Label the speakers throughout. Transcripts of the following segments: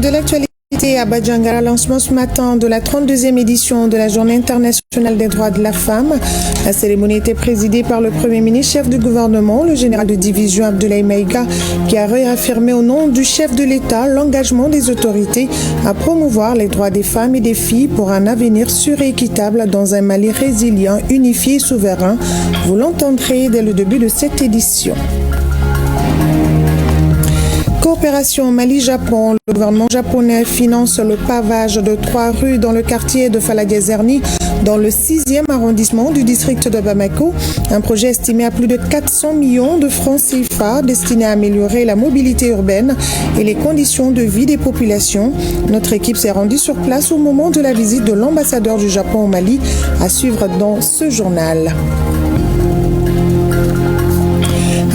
Speaker 1: de l'actualité à Badjangara, lancement ce matin de la 32e édition de la Journée internationale des droits de la femme. La cérémonie était présidée par le Premier ministre, chef du gouvernement, le général de division Abdoulaye Maïga, qui a réaffirmé au nom du chef de l'État l'engagement des autorités à promouvoir les droits des femmes et des filles pour un avenir sûr et équitable dans un Mali résilient, unifié et souverain. Vous l'entendrez dès le début de cette édition. Coopération Mali-Japon. Le gouvernement japonais finance le pavage de 3 rues dans le quartier de Falagazerni, dans le 6e arrondissement du district de Bamako. Un projet estimé à plus de 400 millions de francs CFA destiné à améliorer la mobilité urbaine et les conditions de vie des populations. Notre équipe s'est rendue sur place au moment de la visite de l'ambassadeur du Japon au Mali, à suivre dans ce journal.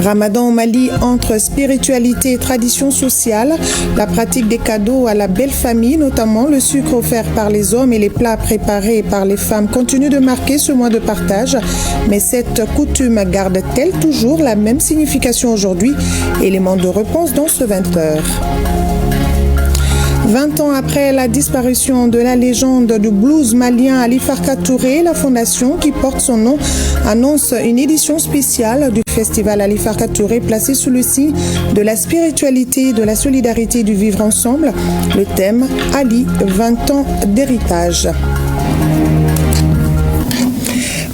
Speaker 1: Ramadan au Mali, entre spiritualité et tradition sociale, la pratique des cadeaux à la belle famille, notamment le sucre offert par les hommes et les plats préparés par les femmes, continue de marquer ce mois de partage. Mais cette coutume garde-t-elle toujours la même signification aujourd'hui? Élément de réponse dans ce 20h. 20 ans après la disparition de la légende du blues malien Ali Farka Touré, la fondation qui porte son nom annonce une édition spéciale du festival Ali Farka Touré placée sous le signe de la spiritualité, de la solidarité et du vivre ensemble. Le thème Ali, 20 ans d'héritage.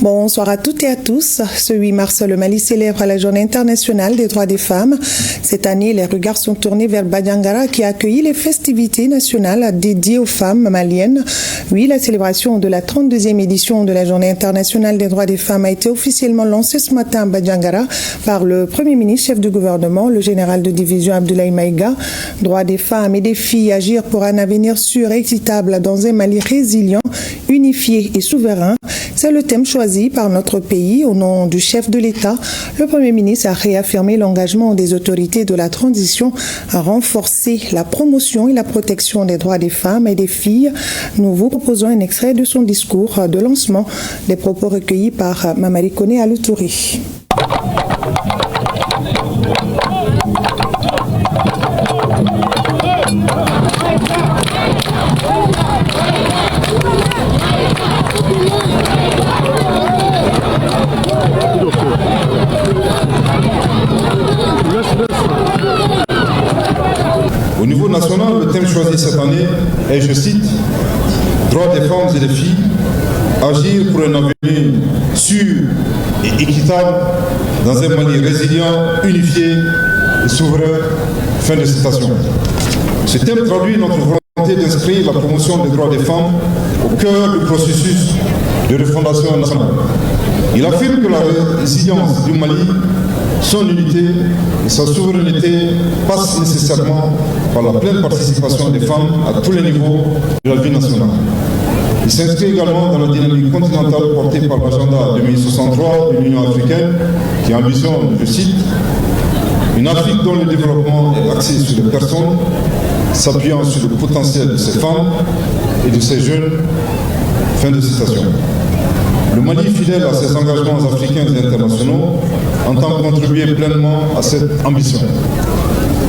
Speaker 1: Bonsoir à toutes et à tous. Ce 8 mars, le Mali célèbre la Journée internationale des droits des femmes. Cette année, les regards sont tournés vers Badjangara qui a accueilli les festivités nationales dédiées aux femmes maliennes. Oui, la célébration de la 32e édition de la Journée internationale des droits des femmes a été officiellement lancée ce matin à Badjangara par le Premier ministre, chef du gouvernement, le général de division Abdoulaye Maïga. Droits des femmes et des filles, agir pour un avenir sûr et équitable dans un Mali résilient, unifié et souverain. C'est le thème choisi par notre pays. Au nom du chef de l'État, le Premier ministre a réaffirmé l'engagement des autorités de la transition à renforcer la promotion et la protection des droits des femmes et des filles. Nous vous proposons un extrait de son discours de lancement, des propos recueillis par Mamari Kone Aloutouri.
Speaker 2: Au niveau national, le thème choisi cette année est, je cite, « Droits des femmes et des filles, agir pour un avenir sûr et équitable dans un Mali résilient, unifié et souverain ». Fin de citation. Ce thème traduit notre volonté d'inscrire la promotion des droits des femmes au cœur du processus de refondation nationale. Il affirme que la résilience du Mali, son unité et sa souveraineté passent nécessairement par la pleine participation des femmes à tous les niveaux de la vie nationale. Il s'inscrit également dans la dynamique continentale portée par l'agenda 2063 de l'Union africaine qui ambitionne, je cite, une Afrique dont le développement est axé sur les personnes, s'appuyant sur le potentiel de ces femmes et de ces jeunes. Fin de citation. Le Mali, fidèle à ses engagements africains et internationaux, entend contribuer pleinement à cette ambition.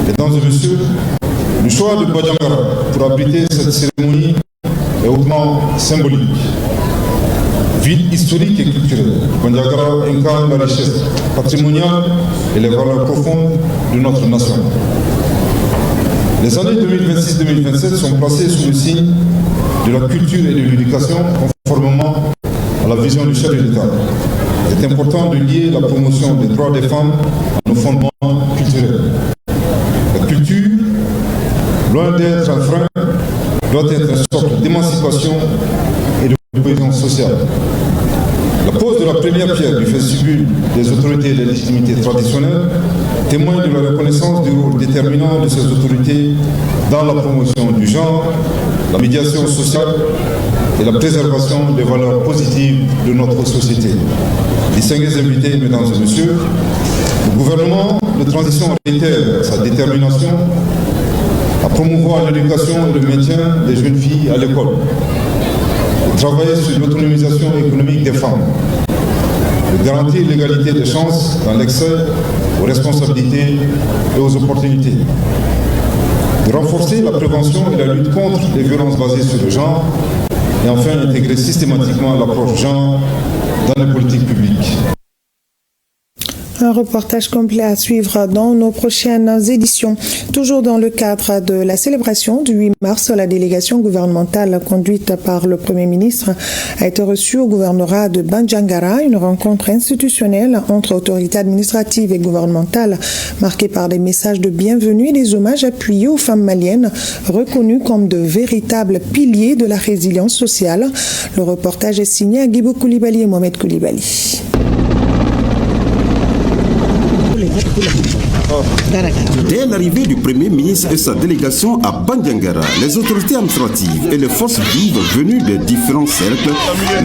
Speaker 2: Mesdames et messieurs, le choix de Badjangara pour abriter cette cérémonie est hautement symbolique. Ville historique et culturelle, Badjangara incarne la richesse patrimoniale et les valeurs profondes de notre nation. Les années 2026-2027 sont placées sous le signe de la culture et de l'éducation, conformément à la vision du chef de l'État. Il est important de lier la promotion des droits des femmes à nos fondements culturels. La culture, loin d'être un frein, doit être une sorte d'émancipation et de cohésion sociale. La pose de la première pierre du vestibule des autorités et des légitimités traditionnelles témoigne de la reconnaissance du rôle déterminant de ces autorités dans la promotion du genre, la médiation sociale et la préservation des valeurs positives de notre société. Distingués invités, mesdames et messieurs, le gouvernement de transition réitère sa détermination à promouvoir l'éducation et le maintien des jeunes filles à l'école, de travailler sur l'autonomisation économique des femmes, de garantir l'égalité des chances dans l'accès aux responsabilités et aux opportunités, de renforcer la prévention et la lutte contre les violences basées sur le genre, et enfin intégrer systématiquement l'approche genre dans les politiques publiques.
Speaker 1: Un reportage complet à suivre dans nos prochaines éditions. Toujours dans le cadre de la célébration du 8 mars, la délégation gouvernementale conduite par le Premier ministre a été reçue au gouvernorat de Bandiagara, une rencontre institutionnelle entre autorités administratives et gouvernementales marquée par des messages de bienvenue et des hommages appuyés aux femmes maliennes reconnues comme de véritables piliers de la résilience sociale. Le reportage est signé à Guibo Koulibaly et Mohamed Koulibaly.
Speaker 3: Dès l'arrivée du Premier ministre et sa délégation à Bandiagara, les autorités administratives et les forces vives venues des différents cercles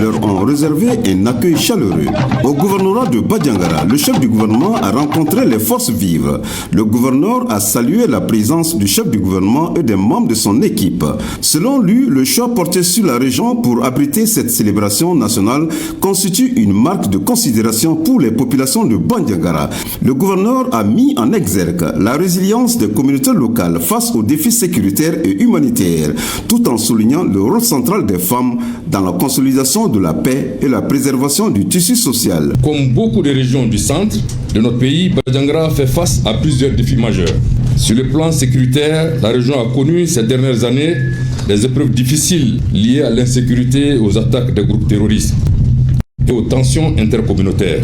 Speaker 3: leur ont réservé un accueil chaleureux. Au gouvernorat de Bandiagara, le chef du gouvernement a rencontré les forces vives. Le gouverneur a salué la présence du chef du gouvernement et des membres de son équipe. Selon lui, le choix porté sur la région pour abriter cette célébration nationale constitue une marque de considération pour les populations de Bandiagara. Le gouverneur a mis en exergue la résilience des communautés locales face aux défis sécuritaires et humanitaires, tout en soulignant le rôle central des femmes dans la consolidation de la paix et la préservation du tissu social.
Speaker 4: Comme beaucoup de régions du centre de notre pays, Bandiagara fait face à plusieurs défis majeurs. Sur le plan sécuritaire, la région a connu ces dernières années des épreuves difficiles liées à l'insécurité, aux attaques des groupes terroristes et aux tensions intercommunautaires.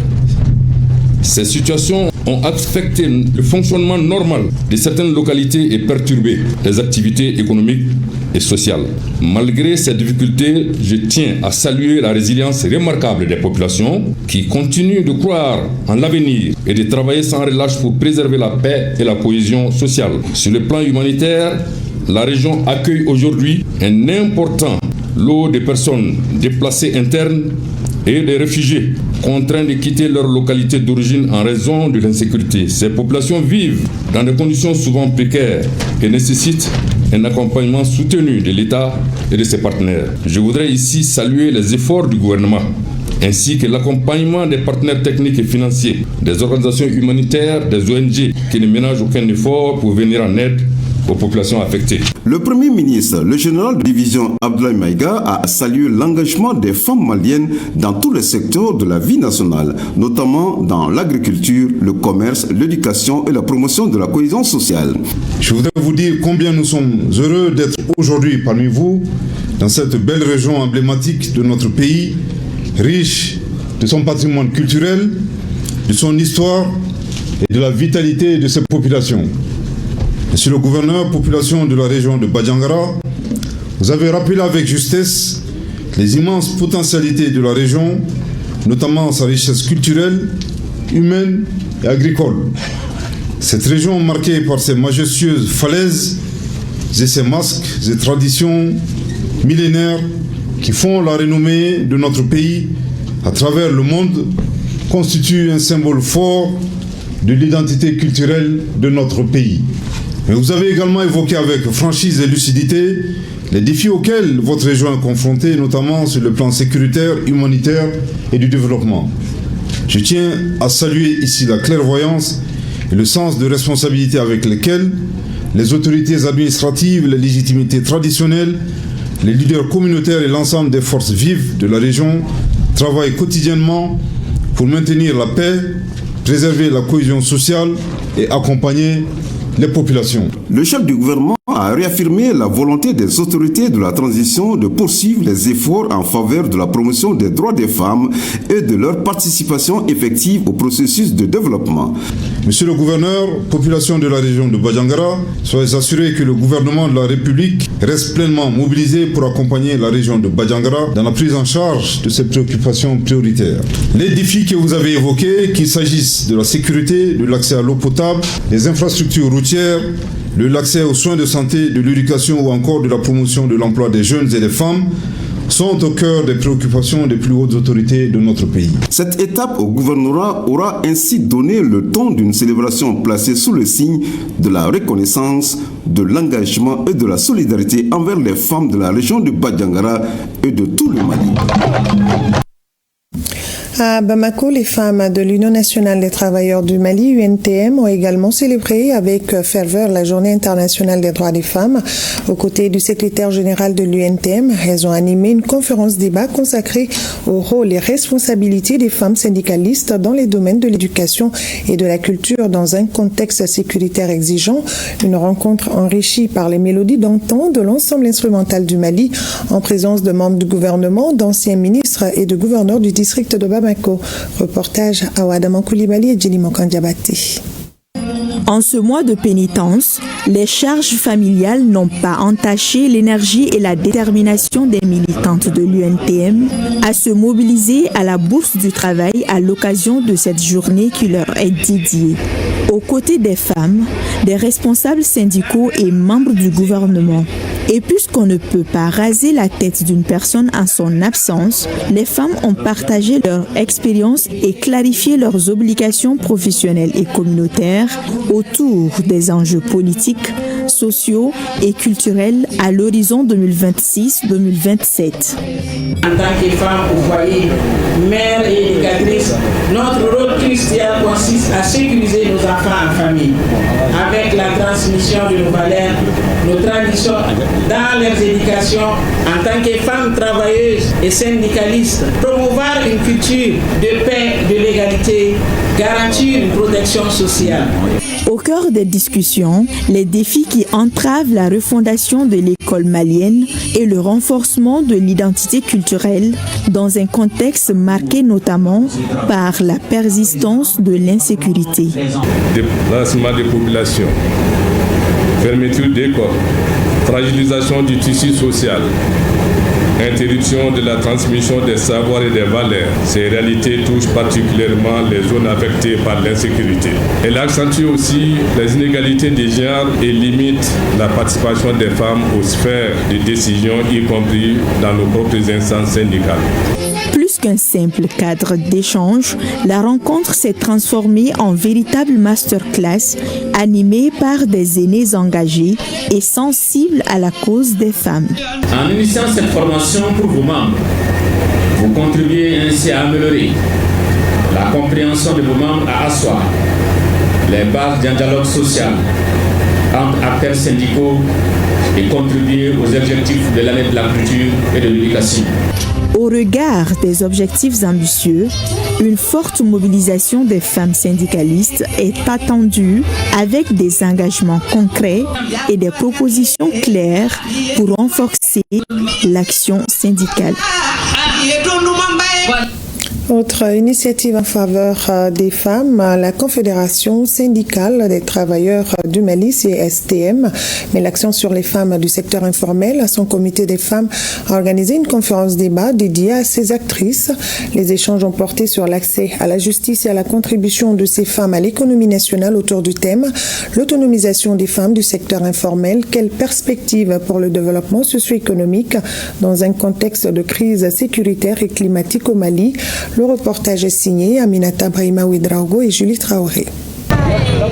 Speaker 4: Ces situations ont affecté le fonctionnement normal de certaines localités et perturbé les activités économiques et sociales. Malgré ces difficultés, je tiens à saluer la résilience remarquable des populations qui continuent de croire en l'avenir et de travailler sans relâche pour préserver la paix et la cohésion sociale. Sur le plan humanitaire, la région accueille aujourd'hui un important lot de personnes déplacées internes et des réfugiés contraints de quitter leur localité d'origine en raison de l'insécurité. Ces populations vivent dans des conditions souvent précaires et nécessitent un accompagnement soutenu de l'État et de ses partenaires. Je voudrais ici saluer les efforts du gouvernement ainsi que l'accompagnement des partenaires techniques et financiers, des organisations humanitaires, des ONG qui ne ménagent aucun effort pour venir en aide aux populations affectées.
Speaker 3: Le Premier ministre, le général de division Abdoulaye Maïga, a salué l'engagement des femmes maliennes dans tous les secteurs de la vie nationale, notamment dans l'agriculture, le commerce, l'éducation et la promotion de la cohésion sociale.
Speaker 2: Je voudrais vous dire combien nous sommes heureux d'être aujourd'hui parmi vous dans cette belle région emblématique de notre pays, riche de son patrimoine culturel, de son histoire et de la vitalité de ses populations. Monsieur le gouverneur, population de la région de Bandiagara, vous avez rappelé avec justesse les immenses potentialités de la région, notamment sa richesse culturelle, humaine et agricole. Cette région marquée par ses majestueuses falaises et ses masques et traditions millénaires qui font la renommée de notre pays à travers le monde constitue un symbole fort de l'identité culturelle de notre pays. Mais vous avez également évoqué avec franchise et lucidité les défis auxquels votre région est confrontée, notamment sur le plan sécuritaire, humanitaire et du développement. Je tiens à saluer ici la clairvoyance et le sens de responsabilité avec lesquels les autorités administratives, les légitimités traditionnelles, les leaders communautaires et l'ensemble des forces vives de la région travaillent quotidiennement pour maintenir la paix, préserver la cohésion sociale et accompagner les populations.
Speaker 3: Le chef du gouvernement a réaffirmé la volonté des autorités de la transition de poursuivre les efforts en faveur de la promotion des droits des femmes et de leur participation effective au processus de développement.
Speaker 2: Monsieur le gouverneur, population de la région de Bandiagara, soyez assurés que le gouvernement de la République reste pleinement mobilisé pour accompagner la région de Bandiagara dans la prise en charge de ses préoccupations prioritaires. Les défis que vous avez évoqués, qu'il s'agisse de la sécurité, de l'accès à l'eau potable, des infrastructures routières, de l'accès aux soins de santé, de l'éducation ou encore de la promotion de l'emploi des jeunes et des femmes, sont au cœur des préoccupations des plus hautes autorités de notre pays.
Speaker 3: Cette étape au gouvernorat aura ainsi donné le ton d'une célébration placée sous le signe de la reconnaissance, de l'engagement et de la solidarité envers les femmes de la région de Bandiagara et de tout le Mali.
Speaker 1: À Bamako, les femmes de l'Union nationale des travailleurs du Mali, UNTM, ont également célébré avec ferveur la Journée internationale des droits des femmes. Aux côtés du secrétaire général de l'UNTM, elles ont animé une conférence débat consacrée au rôle et responsabilités des femmes syndicalistes dans les domaines de l'éducation et de la culture dans un contexte sécuritaire exigeant. Une rencontre enrichie par les mélodies d'antan de l'ensemble instrumental du Mali en présence de membres du gouvernement, d'anciens ministres et de gouverneurs du district de Bamako. Reportage à Wadaman Koulibaly et Jenny Mokandiabati.
Speaker 5: En ce mois de pénitence, les charges familiales n'ont pas entaché l'énergie et la détermination des militantes de l'UNTM à se mobiliser à la Bourse du travail à l'occasion de cette journée qui leur est dédiée. Aux côtés des femmes, des responsables syndicaux et membres du gouvernement. Et puisqu'on ne peut pas raser la tête d'une personne en son absence, les femmes ont partagé leur expérience et clarifié leurs obligations professionnelles et communautaires autour des enjeux politiques, sociaux et culturels à l'horizon 2026-2027.
Speaker 6: En tant que femme au foyer, mère et éducatrice, notre rôle crucial consiste à sécuriser nos enfants en famille, avec la transmission de nos valeurs, nos traditions dans leur éducation en tant que femmes travailleuses et syndicalistes, promouvoir une culture de paix, de l'égalité, garantir une protection sociale.
Speaker 5: Au cœur des discussions, les défis qui entravent la refondation de l'école malienne et le renforcement de l'identité culturelle dans un contexte marqué notamment par la persistance de l'insécurité.
Speaker 7: Déplacement des populations, fermeture d'écoles, fragilisation du tissu social, interruption de la transmission des savoirs et des valeurs. Ces réalités touchent particulièrement les zones affectées par l'insécurité. Elle accentue aussi les inégalités des genres et limite la participation des femmes aux sphères de décision, y compris dans nos propres instances syndicales.
Speaker 5: Plus qu'un simple cadre d'échange, la rencontre s'est transformée en véritable masterclass animée par des aînés engagés et sensibles à la cause des femmes.
Speaker 8: En initiant cette formation pour vos membres, vous contribuez ainsi à améliorer la compréhension de vos membres, à asseoir les bases d'un dialogue social entre acteurs syndicaux et contribuer aux objectifs de l'année de la culture et de l'éducation.
Speaker 5: Au regard des objectifs ambitieux, une forte mobilisation des femmes syndicalistes est attendue avec des engagements concrets et des propositions claires pour renforcer l'action syndicale.
Speaker 1: Autre initiative en faveur des femmes, la Confédération syndicale des travailleurs du Mali, CSTM, met l'accent sur les femmes du secteur informel. Son comité des femmes a organisé une conférence débat dédiée à ces actrices. Les échanges ont porté sur l'accès à la justice et à la contribution de ces femmes à l'économie nationale autour du thème l'autonomisation des femmes du secteur informel. Quelle perspective pour le développement socio-économique dans un contexte de crise sécuritaire et climatique au Mali? Le reportage est signé Aminata Brahima Ouedraogo et Julie Traoré.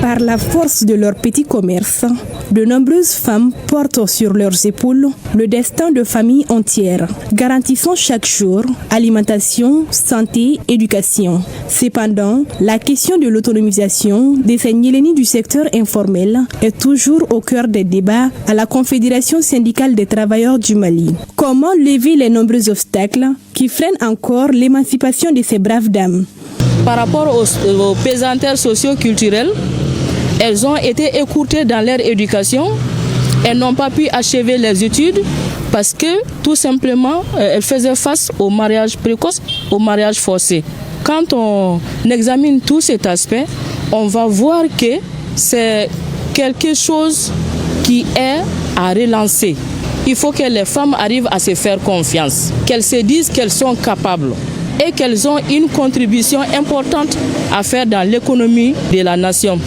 Speaker 9: Par la force de leur petit commerce, de nombreuses femmes portent sur leurs épaules le destin de familles entières, garantissant chaque jour alimentation, santé, éducation. Cependant, la question de l'autonomisation des Nyéléni du secteur informel est toujours au cœur des débats à la Confédération syndicale des travailleurs du Mali. Comment lever les nombreux obstacles qui freinent encore l'émancipation de ces braves dames?
Speaker 10: Par rapport aux pesanteurs socio-culturelles, elles ont été écourtées dans leur éducation. Elles n'ont pas pu achever les études parce que tout simplement, elles faisaient face au mariage précoce, au mariage forcé. Quand on examine tout cet aspect, on va voir que c'est quelque chose qui est à relancer. Il faut que les femmes arrivent à se faire confiance, qu'elles se disent qu'elles sont capables et qu'elles ont une contribution importante à faire dans l'économie de la nation.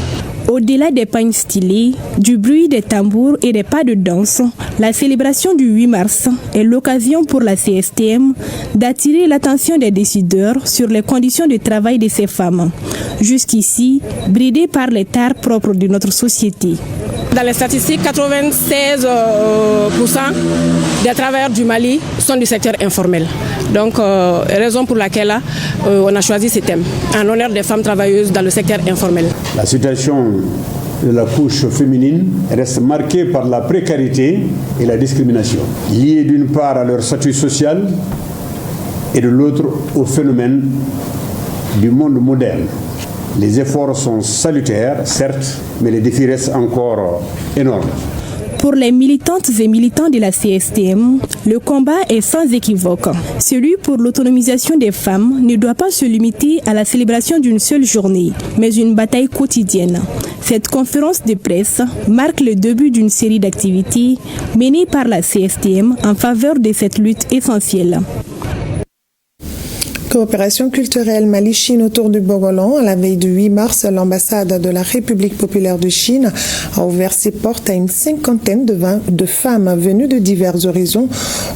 Speaker 9: Au-delà des pagnes stylées, du bruit des tambours et des pas de danse, la célébration du 8 mars est l'occasion pour la CSTM d'attirer l'attention des décideurs sur les conditions de travail de ces femmes, jusqu'ici bridées par les tares propres de notre société.
Speaker 11: Dans les statistiques, 96% des travailleurs du Mali sont du secteur informel. Donc, raison pour laquelle on a choisi ce thème en l'honneur des femmes travailleuses dans le secteur informel.
Speaker 12: La situation de la couche féminine reste marquée par la précarité et la discrimination, liées d'une part à leur statut social et de l'autre au phénomène du monde moderne. Les efforts sont salutaires, certes, mais les défis restent encore énormes.
Speaker 9: Pour les militantes et militants de la CSTM, le combat est sans équivoque. Celui pour l'autonomisation des femmes ne doit pas se limiter à la célébration d'une seule journée, mais une bataille quotidienne. Cette conférence de presse marque le début d'une série d'activités menées par la CSTM en faveur de cette lutte essentielle.
Speaker 1: Coopération culturelle Mali-Chine autour du Bogolan. À la veille du 8 mars, l'ambassade de la République populaire de Chine a ouvert ses portes à une cinquantaine de femmes venues de divers horizons.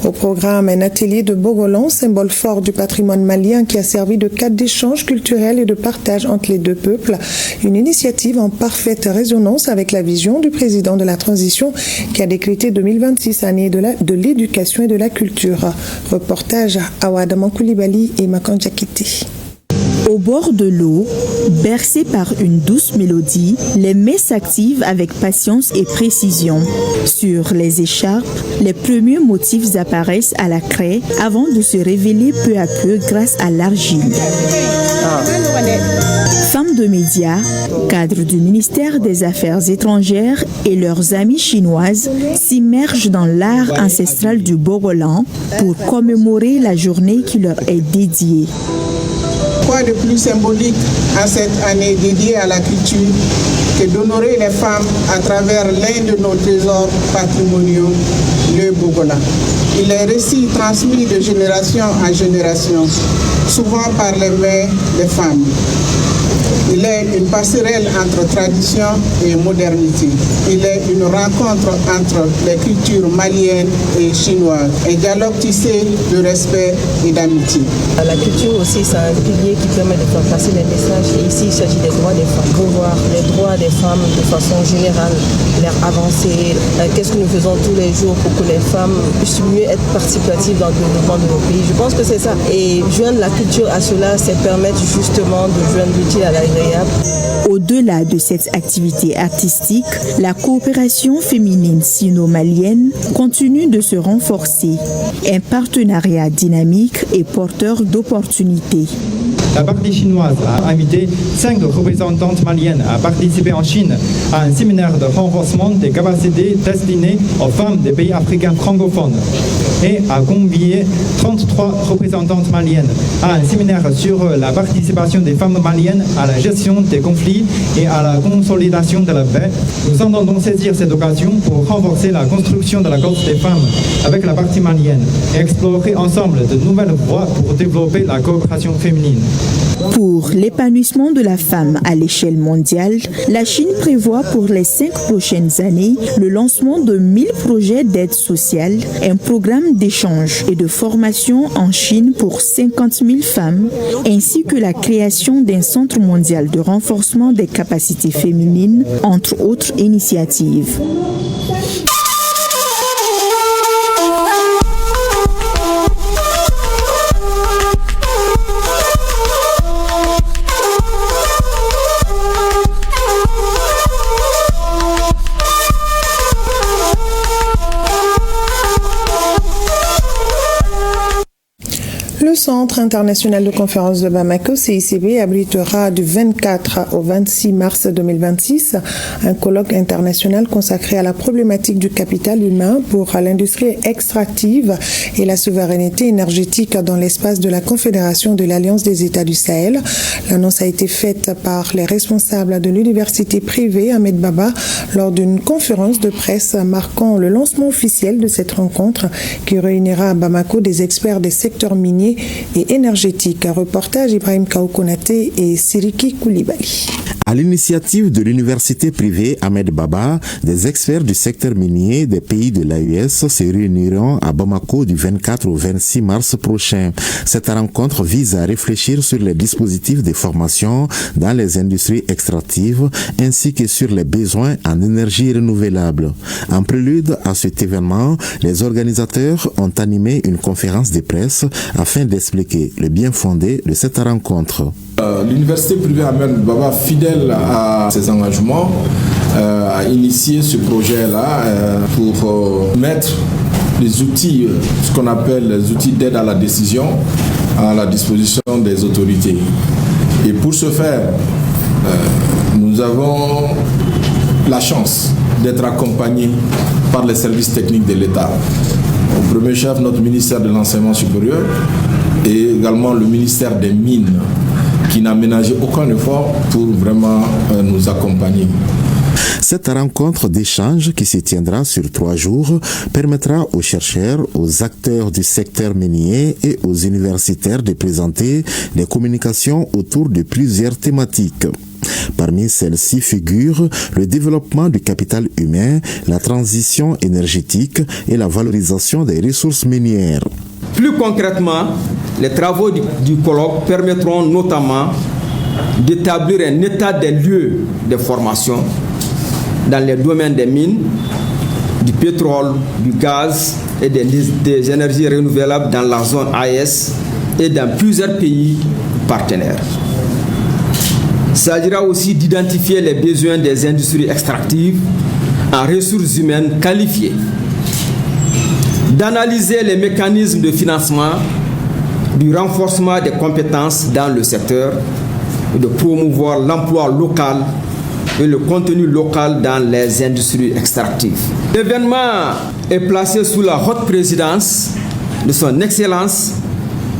Speaker 1: Au programme, un atelier de Bogolan, symbole fort du patrimoine malien qui a servi de cadre d'échange culturel et de partage entre les deux peuples. Une initiative en parfaite résonance avec la vision du président de la transition qui a décrété 2026 année de l'éducation et de la culture. Reportage à Ouadama Koulibaly et Makan Djakité.
Speaker 5: Au bord de l'eau, bercés par une douce mélodie, les mains s'activent avec patience et précision. Sur les écharpes, les premiers motifs apparaissent à la craie avant de se révéler peu à peu grâce à l'argile. Femmes de médias, cadres du ministère des Affaires étrangères et leurs amies chinoises s'immergent dans l'art ancestral du Bogolan pour commémorer la journée qui leur est dédiée.
Speaker 6: Quoi de plus symbolique en cette année dédiée à la culture que d'honorer les femmes à travers l'un de nos trésors patrimoniaux, le Bogolan. Il est récit transmis de génération en génération, souvent par les mains des femmes. Il est une passerelle entre tradition et modernité. Il est une rencontre entre les cultures maliennes et chinoises. Un dialogue tissé de respect et d'amitié.
Speaker 13: La culture aussi, c'est un pilier qui permet de faire passer les messages. Et ici, il s'agit des droits des femmes. Revoir les droits des femmes de façon générale, leur avancer. Qu'est-ce que nous faisons tous les jours pour que les femmes puissent mieux être participatives dans le développement de nos pays. Je pense que c'est ça. Et joindre la culture à cela, c'est permettre justement de joindre l'utile à l'agréable.
Speaker 5: Au-delà de cette activité artistique, la coopération féminine sino-malienne continue de se renforcer. Un partenariat dynamique et porteur d'opportunités.
Speaker 14: La partie chinoise a invité 5 représentantes maliennes à participer en Chine à un séminaire de renforcement des capacités destinées aux femmes des pays africains francophones et a convié 33 représentantes maliennes à un séminaire sur la participation des femmes maliennes à la gestion des conflits et à la consolidation de la paix. Nous entendons saisir cette occasion pour renforcer la construction de la cause des femmes avec la partie malienne et explorer ensemble de nouvelles voies pour développer la coopération féminine.
Speaker 5: Pour l'épanouissement de la femme à l'échelle mondiale, la Chine prévoit pour les 5 prochaines années le lancement de 1000 projets d'aide sociale, un programme d'échange et de formation en Chine pour 50 000 femmes, ainsi que la création d'un centre mondial de renforcement des capacités féminines, entre autres initiatives.
Speaker 1: Le Centre international de conférences de Bamako, CICB, abritera du 24 au 26 mars 2026 un colloque international consacré à la problématique du capital humain pour l'industrie extractive et la souveraineté énergétique dans l'espace de la Confédération de l'Alliance des États du Sahel. L'annonce a été faite par les responsables de l'université privée Ahmed Baba lors d'une conférence de presse marquant le lancement officiel de cette rencontre qui réunira à Bamako des experts des secteurs miniers et énergétiques. Un reportage Ibrahim Kaoukonaté et Siriki Koulibaly.
Speaker 15: À l'initiative de l'université privée Ahmed Baba, des experts du secteur minier des pays de l'AES se réuniront à Bamako du 24 au 26 mars prochain. Cette rencontre vise à réfléchir sur les dispositifs de formation dans les industries extractives ainsi que sur les besoins en énergie renouvelable. En prélude à cet événement, les organisateurs ont animé une conférence de presse afin d'expliquer le bien fondé de cette rencontre.
Speaker 16: L'université privée Ahmed Baba, fidèle à ses engagements, a initié ce projet-là pour mettre les outils, ce qu'on appelle les outils d'aide à la décision, à la disposition des autorités. Et pour ce faire, nous avons la chance d'être accompagnés par les services techniques de l'État. Au premier chef, notre ministère de l'Enseignement supérieur et également le ministère des Mines, qui n'a ménagé aucun effort pour vraiment nous accompagner.
Speaker 15: Cette rencontre d'échange qui se tiendra sur 3 jours permettra aux chercheurs, aux acteurs du secteur minier et aux universitaires de présenter des communications autour de plusieurs thématiques. Parmi celles-ci figurent le développement du capital humain, la transition énergétique et la valorisation des ressources minières.
Speaker 17: Plus concrètement, les travaux du colloque permettront notamment d'établir un état des lieux de formation dans les domaines des mines, du pétrole, du gaz et des énergies renouvelables dans la zone AES et dans plusieurs pays partenaires. Il s'agira aussi d'identifier les besoins des industries extractives en ressources humaines qualifiées, d'analyser les mécanismes de financement, du renforcement des compétences dans le secteur, et de promouvoir l'emploi local et le contenu local dans les industries extractives. L'événement est placé sous la haute présidence de son Excellence,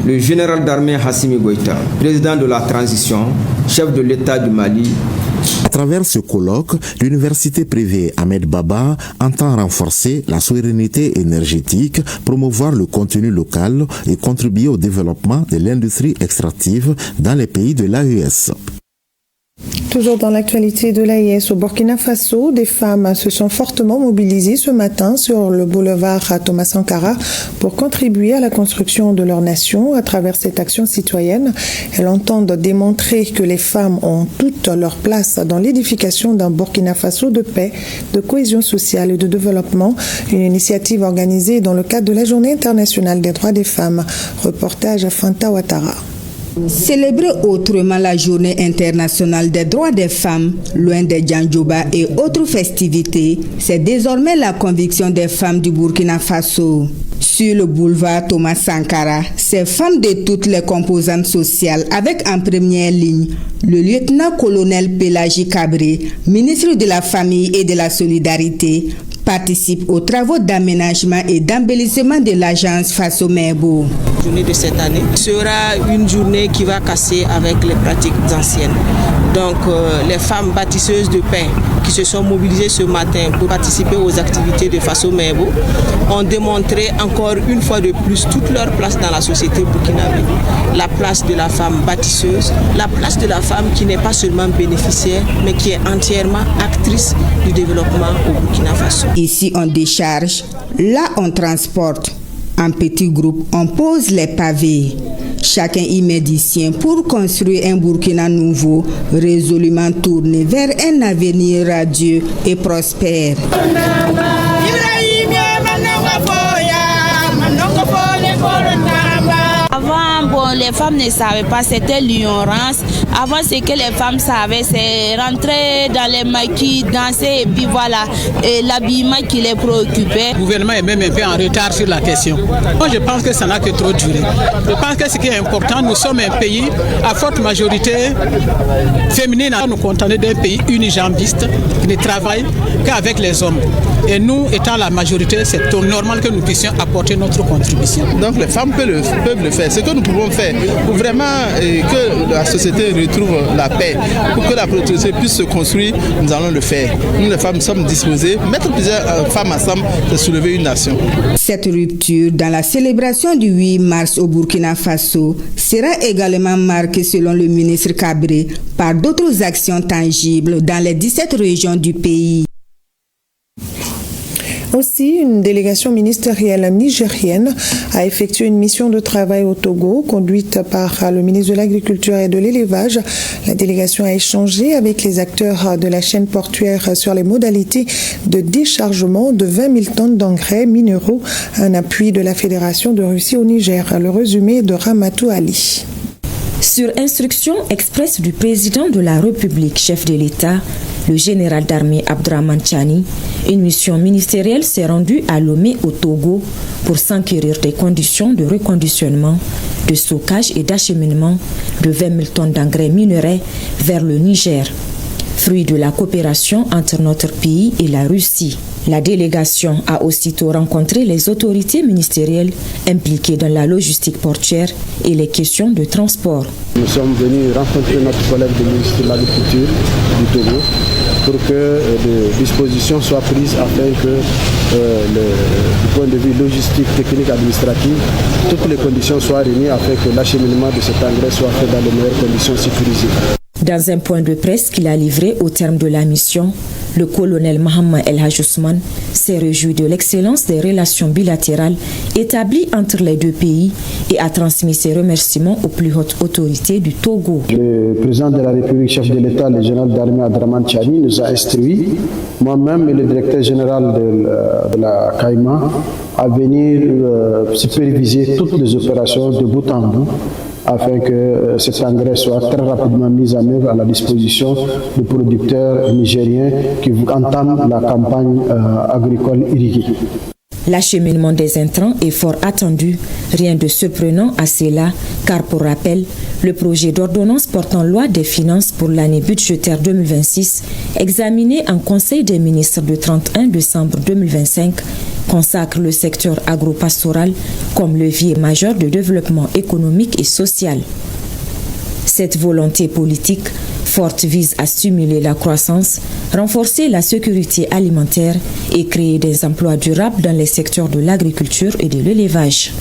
Speaker 17: le général d'armée Assimi Goïta, président de la transition, chef de l'État du Mali.
Speaker 15: À travers ce colloque, l'université privée Ahmed Baba entend renforcer la souveraineté énergétique, promouvoir le contenu local et contribuer au développement de l'industrie extractive dans les pays de l'AES.
Speaker 1: Toujours dans l'actualité de l'AES, au Burkina Faso, des femmes se sont fortement mobilisées ce matin sur le boulevard Thomas Sankara pour contribuer à la construction de leur nation. À travers cette action citoyenne, elles entendent démontrer que les femmes ont toute leur place dans l'édification d'un Burkina Faso de paix, de cohésion sociale et de développement. Une initiative organisée dans le cadre de la Journée internationale des droits des femmes. Reportage Fanta Ouattara.
Speaker 18: Célébrer autrement la Journée internationale des droits des femmes, loin des Djandjoba et autres festivités, c'est désormais la conviction des femmes du Burkina Faso. Sur le boulevard Thomas Sankara, ces femmes de toutes les composantes sociales, avec en première ligne le lieutenant-colonel Pélagie Cabré, ministre de la Famille et de la Solidarité, participent aux travaux d'aménagement et d'embellissement de l'agence Faso Merbo.
Speaker 19: La journée de cette année sera une journée qui va casser avec les pratiques anciennes. Donc les femmes bâtisseuses de paix qui se sont mobilisées ce matin pour participer aux activités de Faso Merbo ont démontré encore une fois de plus toute leur place dans la société burkinabé. La place de la femme bâtisseuse, la place de la femme qui n'est pas seulement bénéficiaire mais qui est entièrement actrice du développement au Burkina Faso.
Speaker 18: Ici on décharge, là on transporte. En petits groupes, on pose les pavés. Chacun y met du sien pour construire un Burkina nouveau, résolument tourné vers un avenir radieux et prospère.
Speaker 20: Avant, les femmes ne savaient pas, c'était l'ignorance. Avant, ce que les femmes savaient, c'est rentrer dans les maquis, danser et puis voilà, l'habillement qui les préoccupait.
Speaker 21: Le gouvernement est même un peu en retard sur la question. Moi, je pense que ça n'a que trop duré. Je pense que ce qui est important, nous sommes un pays à forte majorité féminine. Nous contenter d'un pays unijambiste qui ne travaille qu'avec les hommes. Et nous, étant la majorité, c'est normal que nous puissions apporter notre contribution.
Speaker 22: Donc les femmes peuvent le faire. Ce que nous pouvons faire pour vraiment que la société retrouve la paix, pour que la protection puisse se construire, nous allons le faire. Nous les femmes sommes disposées, mettre plusieurs femmes ensemble, c'est soulever une nation.
Speaker 18: Cette rupture dans la célébration du 8 mars au Burkina Faso sera également marquée, selon le ministre Cabré, par d'autres actions tangibles dans les 17 régions du pays.
Speaker 1: Au Aussi, une délégation ministérielle nigérienne a effectué une mission de travail au Togo, conduite par le ministre de l'Agriculture et de l'Élevage. La délégation a échangé avec les acteurs de la chaîne portuaire sur les modalités de déchargement de 20 000 tonnes d'engrais minéraux, un appui de la Fédération de Russie au Niger. Le résumé de Ramatou Ali.
Speaker 2: Sur instruction expresse du président de la République, chef de l'État, le général d'armée Abdrahmane Tchani, une mission ministérielle s'est rendue à Lomé au Togo pour s'enquérir des conditions de reconditionnement, de stockage et d'acheminement de 20 000 tonnes d'engrais minéraux vers le Niger, fruit de la coopération entre notre pays et la Russie. La délégation a aussitôt rencontré les autorités ministérielles impliquées dans la logistique portuaire et les questions de transport.
Speaker 4: Nous sommes venus rencontrer notre collègue du ministre de l'Agriculture du Togo pour que des dispositions soient prises afin que, du point de vue logistique, technique, administratif, toutes les conditions soient réunies afin que l'acheminement de cet engrais soit fait dans les meilleures conditions sécurisées.
Speaker 2: Dans un point de presse qu'il a livré au terme de la mission, le colonel Mohamed El Hadj Ousmane s'est réjoui de l'excellence des relations bilatérales établies entre les deux pays et a transmis ses remerciements aux plus hautes autorités du Togo.
Speaker 4: Le président de la République, chef de l'État, le général d'armée Abdrahmane Tchani, nous a instruit, moi-même et le directeur général de la CAIMA, à venir superviser toutes les opérations de bout en bout, afin que cet engrais soit très rapidement mis en œuvre à la disposition des producteurs nigériens qui entament la campagne agricole irriguée.
Speaker 2: L'acheminement des intrants est fort attendu, rien de surprenant à cela, car pour rappel, le projet d'ordonnance portant loi des finances pour l'année budgétaire 2026, examiné en Conseil des ministres le 31 décembre 2025, consacre le secteur agropastoral comme levier majeur de développement économique et social. Cette volonté politique forte vise à stimuler la croissance, renforcer la sécurité alimentaire et créer des emplois durables dans les secteurs de l'agriculture et de l'élevage.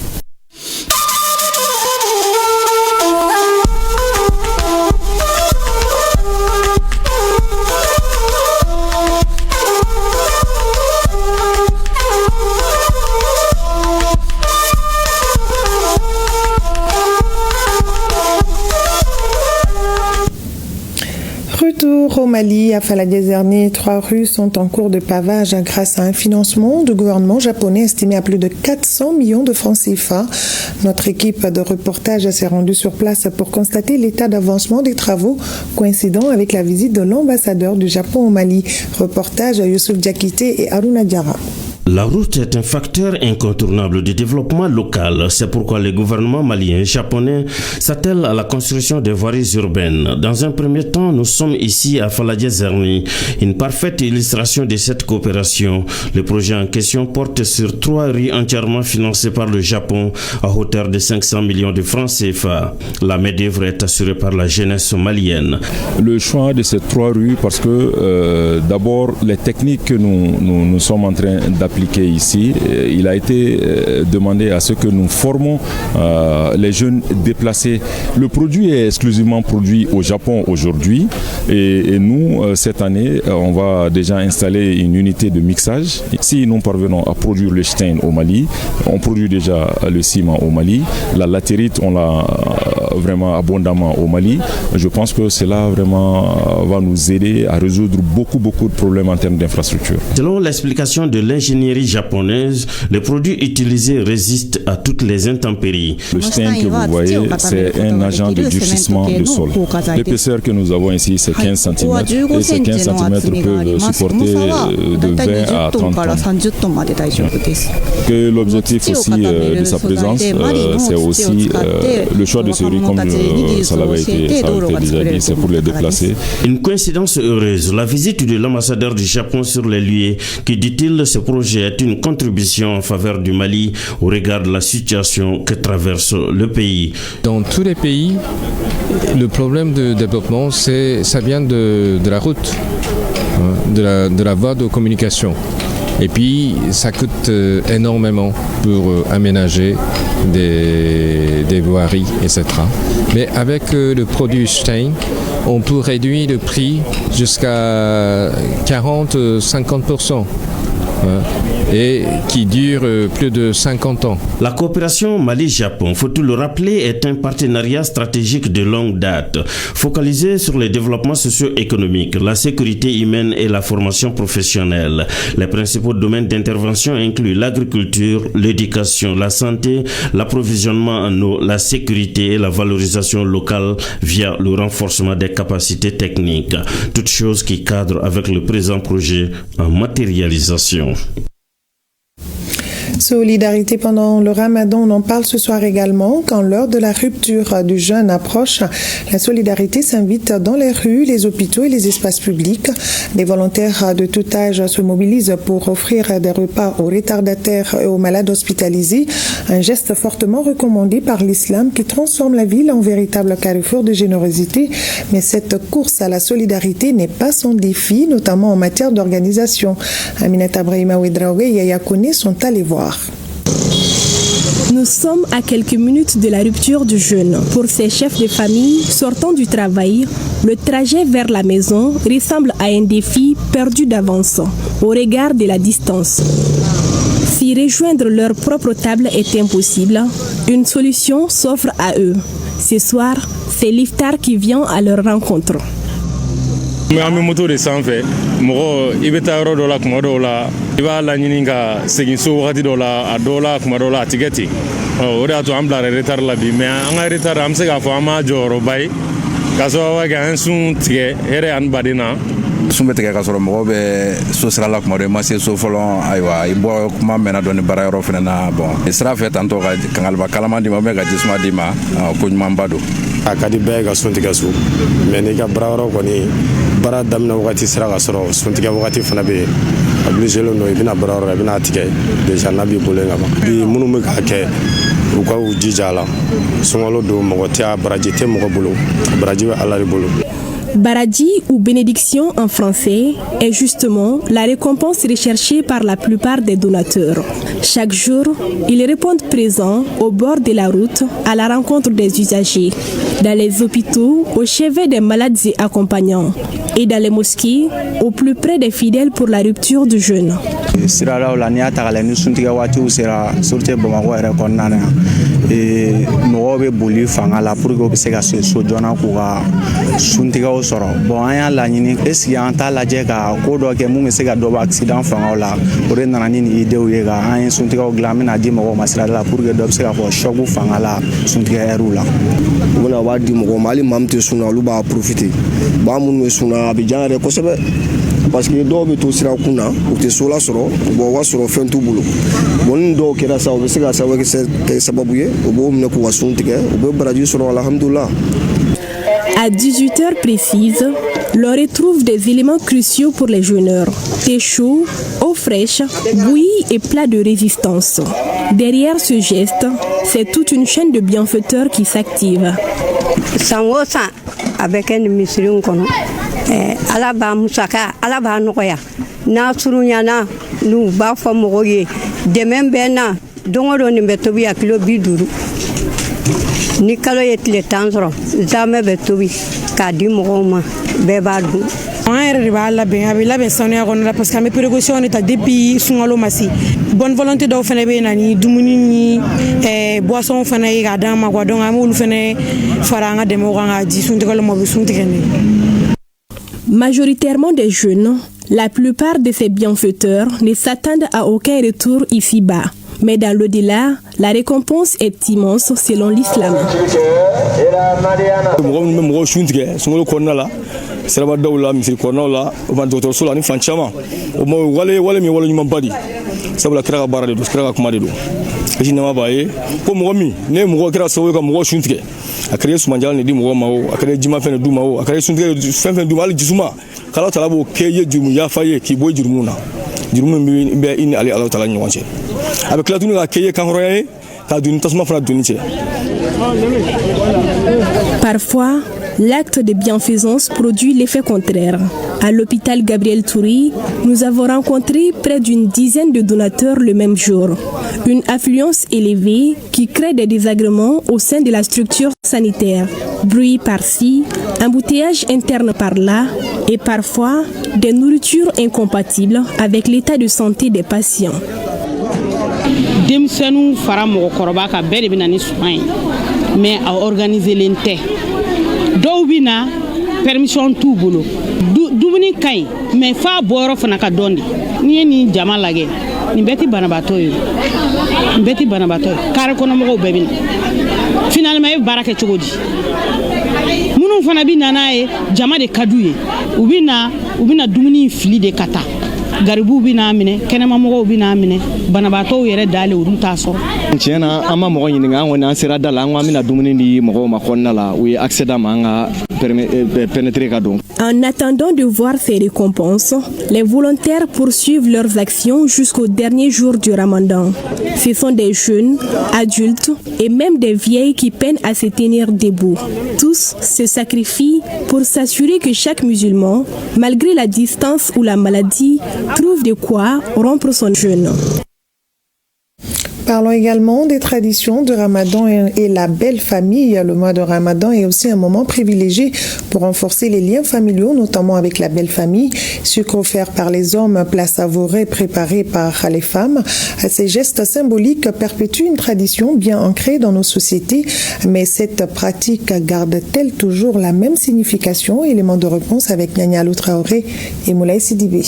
Speaker 1: Retour au Mali, à Faladjezerni, 3 rues sont en cours de pavage grâce à un financement du gouvernement japonais estimé à plus de 400 millions de francs CFA. Notre équipe de reportage s'est rendue sur place pour constater l'état d'avancement des travaux coïncidant avec la visite de l'ambassadeur du Japon au Mali. Reportage à Youssouf Diakité et Aruna Diara.
Speaker 23: La route est un facteur incontournable du développement local. C'est pourquoi les gouvernements maliens et japonais s'attellent à la construction de voiries urbaines. Dans un premier temps, nous sommes ici à Faladjezerni, une parfaite illustration de cette coopération. Le projet en question porte sur 3 rues entièrement financées par le Japon à hauteur de 500 millions de francs CFA. La main-d'œuvre est assurée par la jeunesse malienne.
Speaker 24: Le choix de ces 3 rues, parce que d'abord, les techniques que nous sommes en train d'appliquer ici, il a été demandé à ce que nous formons les jeunes déplacés. Le produit est exclusivement produit au Japon aujourd'hui et nous, cette année, on va déjà installer une unité de mixage. Si nous parvenons à produire le Stein au Mali, on produit déjà le ciment au Mali, la latérite, on l'a vraiment abondamment au Mali. Je pense que cela vraiment va nous aider à résoudre beaucoup de problèmes en termes d'infrastructure.
Speaker 23: Selon l'explication de l'ingénierie japonaise, les produits utilisés résistent à toutes les intempéries.
Speaker 24: Le Stein que vous voyez, c'est un agent de durcissement du sol. L'épaisseur que nous avons ici, c'est 15 cm et ces 15 cm peuvent supporter de 20 à 30 tonnes. Que l'objectif aussi de sa présence, c'est aussi le choix de ce riz, comme ça l'avait été déjà dit, c'est pour les déplacer.
Speaker 23: Une coïncidence heureuse, la visite de l'ambassadeur du Japon sur les lieux qui, dit-il, ce projet est une contribution en faveur du Mali au regard de la situation que traverse le pays.
Speaker 25: Dans tous les pays, le problème de développement, ça vient de la route, de la voie de communication. Et puis, ça coûte énormément pour aménager des voiries, etc. Mais avec le produit Stein, on peut réduire le prix jusqu'à 40-50%. et qui dure plus de 50 ans.
Speaker 23: La coopération Mali-Japon, faut-il le rappeler, est un partenariat stratégique de longue date, focalisé sur le développement socio-économique, la sécurité humaine et la formation professionnelle. Les principaux domaines d'intervention incluent l'agriculture, l'éducation, la santé, l'approvisionnement en eau, la sécurité et la valorisation locale via le renforcement des capacités techniques. Toutes choses qui cadrent avec le présent projet en matérialisation.
Speaker 1: Solidarité pendant le Ramadan, on en parle ce soir également. Quand l'heure de la rupture du jeûne approche, la solidarité s'invite dans les rues, les hôpitaux et les espaces publics. Des volontaires de tout âge se mobilisent pour offrir des repas aux retardataires et aux malades hospitalisés. Un geste fortement recommandé par l'islam qui transforme la ville en véritable carrefour de générosité. Mais cette course à la solidarité n'est pas sans défi, notamment en matière d'organisation. Aminata Brahima Ouedraoui et Yaya Kone sont allés voir.
Speaker 9: Nous sommes à quelques minutes de la rupture du jeûne. Pour ces chefs de famille sortant du travail, le trajet vers la maison ressemble à un défi perdu d'avance au regard de la distance. Si rejoindre leur propre table est impossible, une solution s'offre à eux. Ce soir, c'est l'iftar qui vient à leur rencontre.
Speaker 3: An bɛ moto de sanfɛ mɔgɔ I bɛ taa yɔrɔ dɔ la kuma dɔw la I b'a laɲini ka segin so wagati dɔ la a dɔw la kuma dɔw la a tɛ kɛ ten o de y'a to an bilara retard la bi mais an ka retard an bɛ se k'a fɔ an m'a jɔyɔrɔba ye k'a sababu kɛ an sun tigɛ hɛrɛ ani baden na.
Speaker 7: Sun bɛ tigɛ ka sɔrɔ mɔgɔw bɛ so sira la kuma dɔ I ma se so fɔlɔ ayiwa I bɔ kuma mɛnna dɔɔni baara yɔrɔ fana na bon sira fɛ tantɔ ka kangaliba kalaman d'i ma ou bien ka jisuma d'i ma ko ɲumanba don.
Speaker 8: A ka di bɛɛ ye ka sun tigɛ so mais n'i ka baara yɔrɔ kɔni baara daminɛ wagati sera ka sɔrɔ sun tigɛ wagati fana bɛ yen obligé len don I bɛna baara yɔrɔ la I bɛna tigɛ déjà n'a b'i bolo ka ban bi minnu bɛ k'a kɛ u ka u jija a la sunkalo don mɔgɔ tɛ baraji tɛ mɔgɔ bolo baraji bɛ Ala de bolo.
Speaker 9: Baradji ou bénédiction en français est justement la récompense recherchée par la plupart des donateurs. Chaque jour, ils répondent présents au bord de la route à la rencontre des usagers, dans les hôpitaux, au chevet des malades et accompagnants, et dans les mosquées, au plus près des fidèles pour la rupture du jeûne.
Speaker 10: Siralaw la n'i y'a ta k'a lajɛ ni suntigɛ waatiw sera surtout Bamakɔ yɛrɛ kɔnɔna na mɔgɔw bɛ boli fanga la pour que u bɛ se ka se so joona k'u ka suntigɛw sɔrɔ bon an y'a laɲini est-ce que an t'a lajɛ ka ko dɔ kɛ mun bɛ se ka dɔ bɔ accident fangaw la o de nana ni nin idéw ye ka an ye suntigɛw dilan an bɛna di mɔgɔw ma sirada la pour que dɔ bɛ se ka fɔ choc fanga la suntigɛ heure la
Speaker 11: u bɛna u b'a di mɔgɔw ma hali maa min tɛ sunna olu b'a profiter ba minnu bɛ sunna a bɛ diya yɛrɛ kosɛbɛ parce que dɔw bɛ to sira kun na u tɛ so la sɔrɔ bon o b'a sɔrɔ fɛn t'u bolo bon ni dɔw kɛra sa u bɛ se ka kɛ sababu ye u b'o minɛ k'u ka sun tigɛ u bɛ baraji sɔrɔ alhamdulillah.
Speaker 9: À 18h précises, l'on retrouve des éléments cruciaux pour les jeûneurs. Thé chaud, eau fraîche, bouillie et plat de résistance. Derrière ce geste, c'est toute une chaîne de bienfaiteurs qui s'active.
Speaker 26: Ala b'a musaka Ala b'a nɔgɔya n'a surunyana n'u b'a fɔ mɔgɔw ye dɛmɛ bɛ na don o don nin bɛ tobi a kilo 50 ni kalo ye tile 10 sɔrɔ zamɛ bɛ tobi k'a di mɔgɔw ma bɛɛ b'a dun.
Speaker 27: An yɛrɛ de b'a labɛn a bɛ labɛn sanuya kɔnɔ la parce que an bɛ précaution de ta depuis sunkalo ma se bonne volonté dɔw fana bɛ na ni dumuni ni boisson fana ye k'a d'an ma quoi donc an b'olu fana fara an ka dɛmɛw kan k'a di suntigɛlaw ma u bɛ sun tigɛ ne.
Speaker 9: Majoritairement des jeunes, la plupart de ces bienfaiteurs ne s'attendent à aucun retour ici-bas. Mais dans l'au-delà, la récompense est immense selon l'islam.
Speaker 28: A kɛra sumanjala ni di mɔgɔ ma o a kɛra jima fɛn du ma o a kɛra suntigɛ fɛn fɛn du ma hali jisuma k'Ala taala b'o kɛ ye jurumu yafa ye k'i bɔ jurumu na jurumu min bɛ I ni ale Ala taala ni ɲɔgɔn cɛ a bɛ tila tuguni k'a kɛ ye kanhɔrɔnya ye k'a doni tasuma fana doni cɛ.
Speaker 9: Parfois, l'acte de bienfaisance produit l'effet contraire. À l'hôpital Gabriel Toury, nous avons rencontré près d'une dizaine de donateurs le même jour. Une affluence élevée qui crée des désagréments au sein de la structure sanitaire. Bruit par-ci, embouteillage interne par-là et parfois des nourritures incompatibles avec l'état de santé des patients.
Speaker 5: Denmisɛnninw fara mɔgɔkɔrɔba ka bɛɛ de bɛ na ni soin ye mais a organiselen tɛ dɔw bɛ na permission t'u bolo dumuni ka ɲi mais f'a bɔyɔrɔ fana ka dɔn de n'i ye nin jama lajɛ nin bɛɛ tɛ banabaatɔ ye nin bɛɛ tɛ banabaatɔ ye carré kɔnɔmɔgɔw bɛɛ bɛ na finalement e bɛ baara kɛ cogo di minnu fana bɛ na n'a ye jama de ka d'u ye u bɛ na dumuni fili de ka taa garibuw bɛ n'a minɛ kɛnɛmamɔgɔw bɛ n'a minɛ banabaatɔw yɛrɛ dalen olu t'a sɔrɔ.
Speaker 10: Tiɲɛ na an ma mɔgɔ ɲininka an kɔni an sera da la an ko an bɛna dumuni di mɔgɔw ma kɔnɔna la u ye accès d'an ma an ka pénétrer ka don.
Speaker 9: En attendant de voir ces récompenses, les volontaires poursuivent leurs actions jusqu'au dernier jour du Ramadan. Ce sont des jeunes, adultes et même des vieilles qui peinent à se tenir debout. Tous se sacrifient pour s'assurer que chaque musulman, malgré la distance ou la maladie, trouve de quoi rompre son jeûne.
Speaker 1: Parlons également des traditions de Ramadan et la belle famille. Le mois de Ramadan est aussi un moment privilégié pour renforcer les liens familiaux, notamment avec la belle famille. Sucre offert par les hommes, plat savouré préparé par les femmes. Ces gestes symboliques perpétuent une tradition bien ancrée dans nos sociétés. Mais cette pratique garde-t-elle toujours la même signification? Élément de réponse avec Nyanya Alou Traoré et Moulay Sidibé.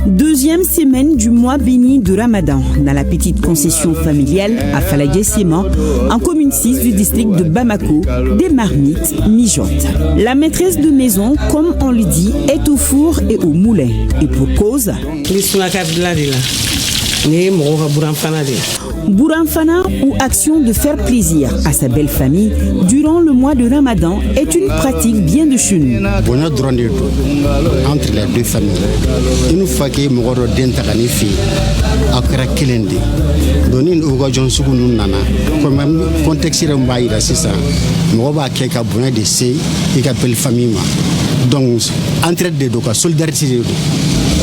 Speaker 6: Deuxième semaine du mois béni de Ramadan dans la petite concession familiale à Faladjessima, en commune 6 du district de Bamako, des marmites mijotent. La maîtresse de maison, comme on le dit, est au four et au moulin. Et pour cause, Bouranfana ou action de faire plaisir à sa belle famille durant le mois de Ramadan est une pratique bien de chez nous.
Speaker 12: Entre les deux familles, une fois que Moro d'Entagani fait, après Kelende, donner une occasion sur nous nana, comme contexte de Mbaïda, c'est ça. Moro va quelqu'un bonheur de C et qu'appelle famille. Donc, entre les deux cas, solidarité.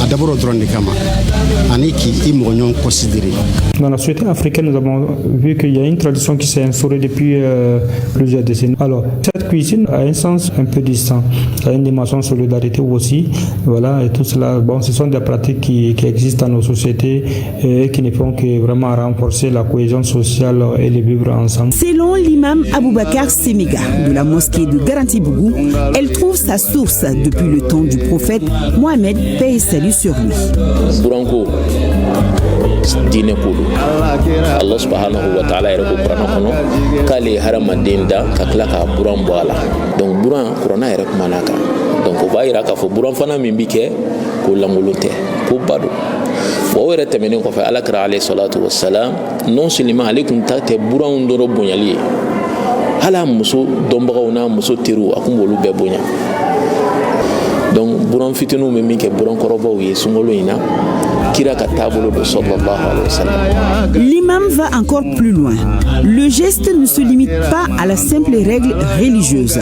Speaker 12: D'abord au drone de Kama, qui est considéré.
Speaker 13: Dans la société africaine, nous avons vu qu'il y a une tradition qui s'est instaurée depuis plusieurs décennies. Alors, cette cuisine a un sens un peu distant, a une dimension de solidarité aussi. Voilà, et tout cela, bon, ce sont des pratiques qui existent dans nos sociétés et qui ne font que vraiment renforcer la cohésion sociale et les vivre ensemble.
Speaker 6: Selon l'imam Aboubakar Semiga de la mosquée de Garantibougou, elle trouve sa source depuis le temps du prophète Mohamed, paix et salut sur lui.
Speaker 14: Buranko dine kudu Allah subhanahu wa ta'ala yɛrɛ ko kurana kɔnɔ k'ale ye hadamaden da ka tila ka buran bɔ a la donc buran kurana yɛrɛ kumana kan donc o b'a yira k'a fɔ buran fana min bi kɛ ko lankolon tɛ ko ba don bon o yɛrɛ tɛmɛnen kɔfɛ alakira alayhi salatu wassalam non seulement ale kun ta tɛ buranw dɔrɔn bonyali ye hali a muso dɔnbagaw n'a muso teriw a kun b'olu bɛɛ bonya donc buran fitininw bɛ min kɛ buran kɔrɔbaw ye sunkalo in na kira ka taabolo do sallallahu alayhi wa sallam.
Speaker 6: L'imam va encore plus loin. Le geste ne se limite pas à la simple règle religieuse.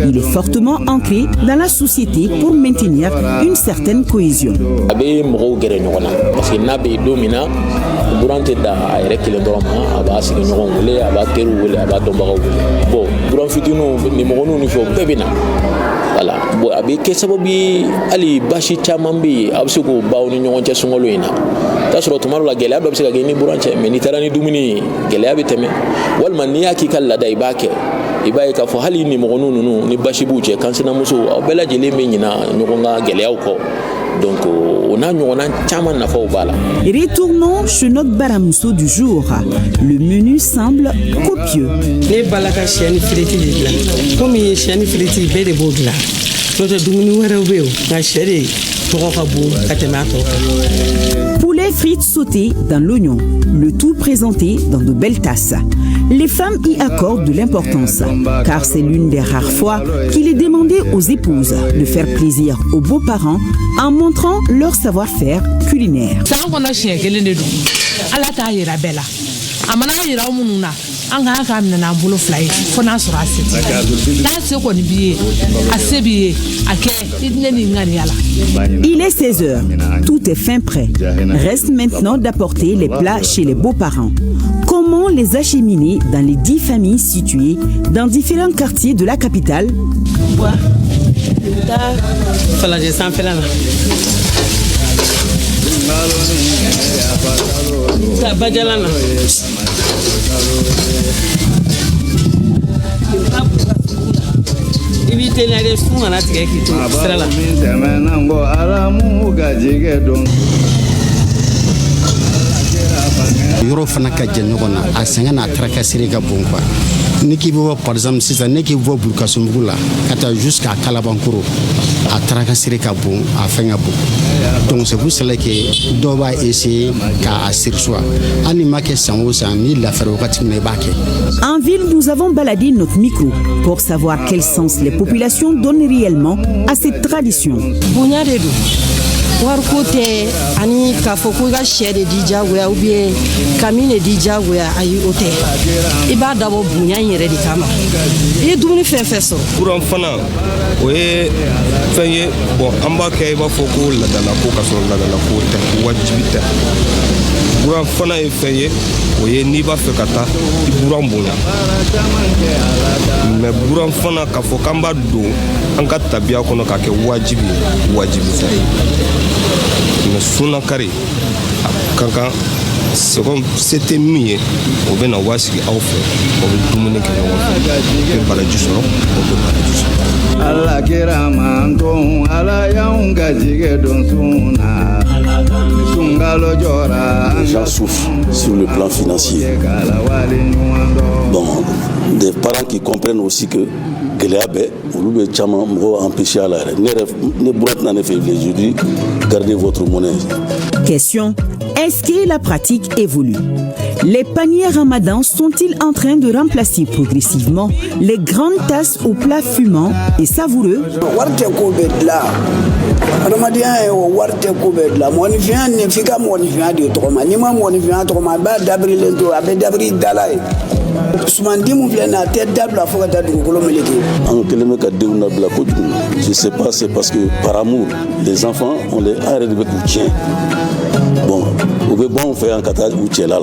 Speaker 6: Il est fortement ancré dans la société pour maintenir une certaine cohésion.
Speaker 14: A bɛ mɔgɔw gɛrɛ ɲɔgɔn na parce que n'a bɛ don min na buran tɛ da a yɛrɛ kelen dɔrɔn ma a b'a sigi ɲɔgɔn wele a b'a teriw wele a b'a dɔnbagaw wele bon buran fitininw nimɔgɔninw ni fɛnw bɛɛ bɛ na. Voilà. Bon, a bɛ kɛ sababu ye hali basi caman bɛ yen a bɛ se k'o baw ni ɲɔgɔn cɛ sunkalo in na t'a sɔrɔ tuma dɔ la gɛlɛya dɔ bɛ se ka kɛ ni buran cɛ mais n'i taara ni dumuni ye gɛlɛya bɛ tɛmɛ walima n'i y'a k'i ka laada i b'a kɛ i b'a ye k'a fɔ hali nimɔgɔninw ninnu ni basi b'u cɛ kansinamuso aw bɛɛ lajɛlen bɛ ɲina ɲɔgɔn ka gɛlɛyaw kɔ donc on a ɲɔgɔnna caman nafaw b'a la.
Speaker 6: Retournons chez notre baramuso du jour. Le menu semble copieux.
Speaker 5: Ne bala ka siyɛni firiti de dilan komi siyɛni firiti bɛɛ de b'o dilan n'o tɛ dumuni wɛrɛw bɛ yen nka sɛ de tɔgɔ ka bon ka tɛmɛ a tɔ kan.
Speaker 6: Poulet frites sautées dans l'oignon, le tout présenté dans de belles tasses. Les femmes y accordent de l'importance, car c'est l'une des rares fois qu'il est demandé aux épouses de faire plaisir aux beaux-parents en montrant leur savoir-faire culinaire.
Speaker 27: an ka ka minɛ bolo fila ye fo n'a sɔrɔ a se t'i n'a se kɔni b'i ye a se b'i ye a kɛ ne ni ŋaniya la.
Speaker 6: Il est 16h, tout est fin prêt. Reste maintenant d'apporter les plats chez les beaux-parents. Comment les acheminer dans les 10 familles situées dans différents quartiers de la capitale?
Speaker 12: Yɔrɔ fana ka jan ɲɔgɔn na a sɛgɛn n'a tarakasiri ka bon quoi. Ni k'i bɛ bɔ par exemple sisan ne k'i bɔ Bulukasumugu la ka taa jusqu'à Kalabankoro a tarakasiri ka bon a fɛn ka bon. Donc c'est pour cela que dɔw b'a essayer k'a sursoir. Hali n'i ma kɛ san o san ni lafɛrɛ wagati min na i b'a kɛ.
Speaker 6: En ville, nous avons baladé notre micro pour savoir quel sens les populations donnent réellement à cette tradition.
Speaker 15: Bonya de do. Warko tɛ ani k'a fɔ ko I ka sɛ de di diyagoya ou bien kami de di diyagoya ayi o tɛ I b'a dabɔ bonya in yɛrɛ de kama I ye dumuni fɛn fɛn sɔrɔ.
Speaker 28: Kuran fana o ye fɛn ye bon an b'a kɛ I b'a fɔ ko ladala ko ka sɔrɔ ladala ko tɛ wajibi tɛ. Kuran fana ye fɛn ye o ye n'i b'a fɛ ka taa I buran bonya mais buran fana k'a fɔ k'an b'a don an ka tabiya kɔnɔ k'a kɛ wajibi tɛ. Mais suna kari kan kan se tɛ min ye o bɛ na wasigi aw fɛ o bɛ dumuni kɛ ɲɔgɔn fɛ o bɛ baraji sɔrɔ o bɛ baraji sɔrɔ. Ala kira man don ala y'anw gajigɛ don suna sunkalo jɔra.
Speaker 16: Les gens souffrent sur le plan financier. Bon, des parents qui comprennent aussi que gɛlɛya bɛ olu bɛ caman mɔgɔw empêcher à la yɛrɛ ne bɔra tɛna ne fɛ aujourd'hui gardez votre monnaie.
Speaker 6: Question: est-ce que la pratique évolue? Les paniers Ramadan sont-ils en train de remplacer progressivement les grandes tasses aux plats fumants et savoureux?
Speaker 16: Je sais pas, c'est parce que par amour, les enfants, on les arrête de coucher. Bon, on veut bon faire un catalogue où tu es là.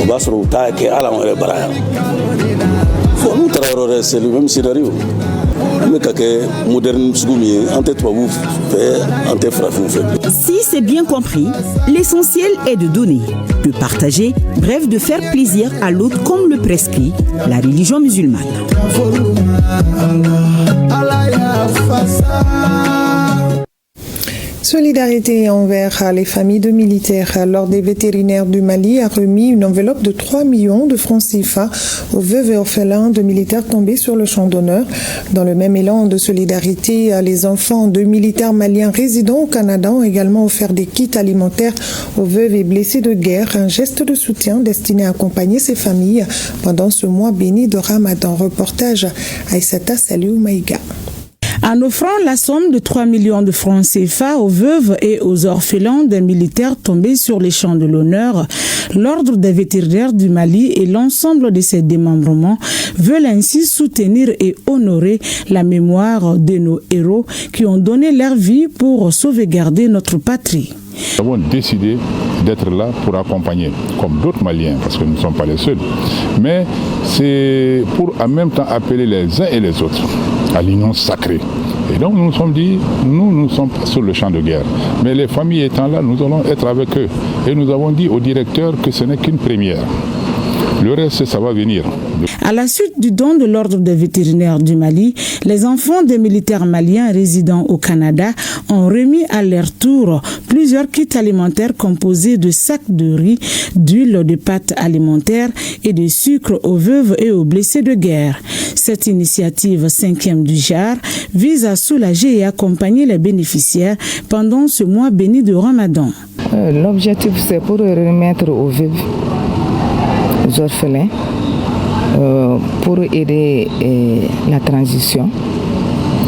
Speaker 16: On va se retrouver à la baraya. Nous travaillons, c'est le même scénario.
Speaker 6: Si c'est bien compris, l'essentiel est de donner, de partager, bref de faire plaisir à l'autre comme le prescrit la religion musulmane.
Speaker 1: Solidarité envers les familles de militaires. L'Ordre des vétérinaires du Mali a remis une enveloppe de 3 millions de francs CFA aux veuves et orphelins de militaires tombés sur le champ d'honneur. Dans le même élan de solidarité, les enfants de militaires maliens résidant au Canada ont également offert des kits alimentaires aux veuves et blessés de guerre, un geste de soutien destiné à accompagner ces familles pendant ce mois béni de Ramadan. Reportage Aïssata Saliou Maïga.
Speaker 17: En offrant la somme de 3 millions de francs CFA aux veuves et aux orphelins des militaires tombés sur les champs de l'honneur, l'Ordre des vétérinaires du Mali et l'ensemble de ses démembrements veulent ainsi soutenir et honorer la mémoire de nos héros qui ont donné leur vie pour sauvegarder notre patrie.
Speaker 18: Nous avons décidé d'être là pour accompagner, comme d'autres Maliens, parce que nous ne sommes pas les seuls. Mais c'est pour en même temps appeler les uns et les autres à l'union sacrée. Et donc nous nous sommes dit, nous ne sommes pas sur le champ de guerre. Mais les familles étant là, nous allons être avec eux. Et nous avons dit au directeur que ce n'est qu'une première. Le reste, ça va venir.
Speaker 17: À la suite du don de l'Ordre des vétérinaires du Mali, les enfants des militaires maliens résidant au Canada ont remis à leur tour plusieurs kits alimentaires composés de sacs de riz, d'huile de pâtes alimentaires et de sucre aux veuves et aux blessés de guerre. Cette initiative 5e du genre vise à soulager et accompagner les bénéficiaires pendant ce mois béni de Ramadan.
Speaker 19: L'objectif, c'est pour remettre aux veuves, aux orphelins, pour aider la transition,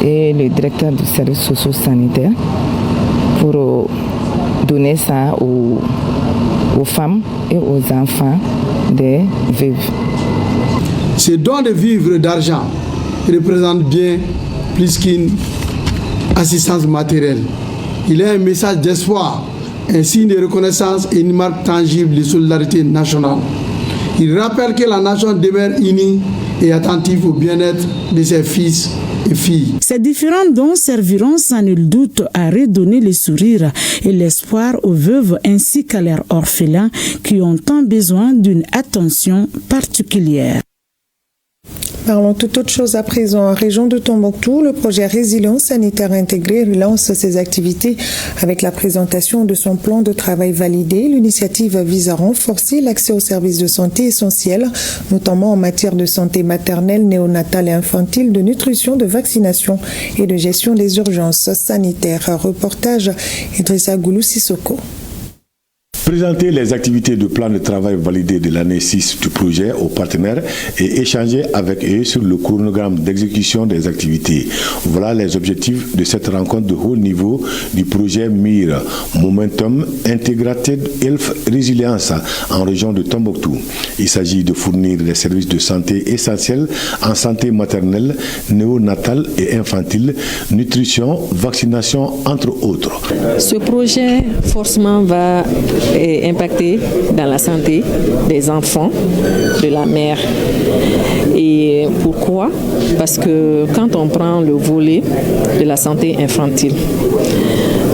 Speaker 19: et le directeur du service socio-sanitaire pour donner ça aux femmes et aux enfants des veuves.
Speaker 2: Ce don de vivres d'argent représente bien plus qu'une assistance matérielle. Il est un message d'espoir, un signe de reconnaissance et une marque tangible de solidarité nationale. Il rappelle que la nation demeure unie et attentive au bien-être de ses fils et filles.
Speaker 17: Ces différents dons serviront sans nul doute à redonner le sourire et l'espoir aux veuves ainsi qu'à leurs orphelins qui ont tant besoin d'une attention particulière.
Speaker 1: Parlons toute autre chose à présent. En région de Tombouctou, le projet Résilience sanitaire intégrée relance ses activités avec la présentation de son plan de travail validé. L'initiative vise à renforcer l'accès aux services de santé essentiels, notamment en matière de santé maternelle, néonatale et infantile, de nutrition, de vaccination et de gestion des urgences sanitaires. Reportage Idrissa Goulou Sissoko.
Speaker 4: Présenter les activités de plan de travail validé de l'année 6 du projet aux partenaires et échanger avec eux sur le chronogramme d'exécution des activités. Voilà les objectifs de cette rencontre de haut niveau du projet MIR, Momentum Integrated Health Resilience, en région de Tombouctou. Il s'agit de fournir des services de santé essentiels en santé maternelle, néonatale et infantile, nutrition, vaccination, entre autres.
Speaker 19: Ce projet, forcément, va impacter dans la santé des enfants, de la mère. Et pourquoi? Parce que quand on prend le volet de la santé infantile,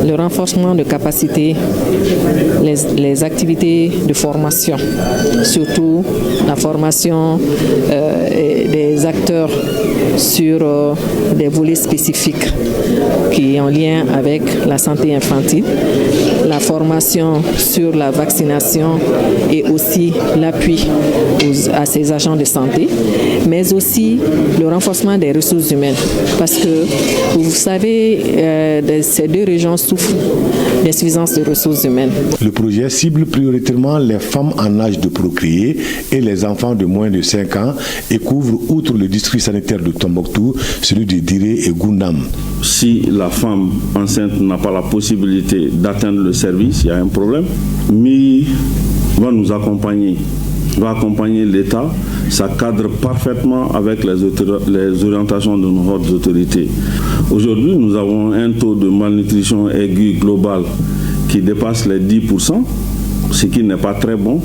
Speaker 19: le renforcement de capacités, les activités de formation, surtout la formation des acteurs sur des volets spécifiques qui sont en lien avec la santé infantile, la formation sur la vaccination et aussi l'appui à ces agents de santé, mais aussi le renforcement des ressources humaines. Parce que, vous savez, ces deux régions souffrent d'insuffisance de ressources humaines.
Speaker 4: Le projet cible prioritairement les femmes en âge de procréer et les enfants de moins de 5 ans et couvre, outre le district sanitaire de Tombouctou, celui de Diré et Goundam.
Speaker 16: Si la femme enceinte n'a pas la possibilité d'atteindre le service, il y a un problème. MIR va nous accompagner, va accompagner l'État. Ça cadre parfaitement avec les orientations de nos hautes autorités. Aujourd'hui, nous avons un taux de malnutrition aiguë globale qui dépasse les 10%, ce qui n'est pas très bon.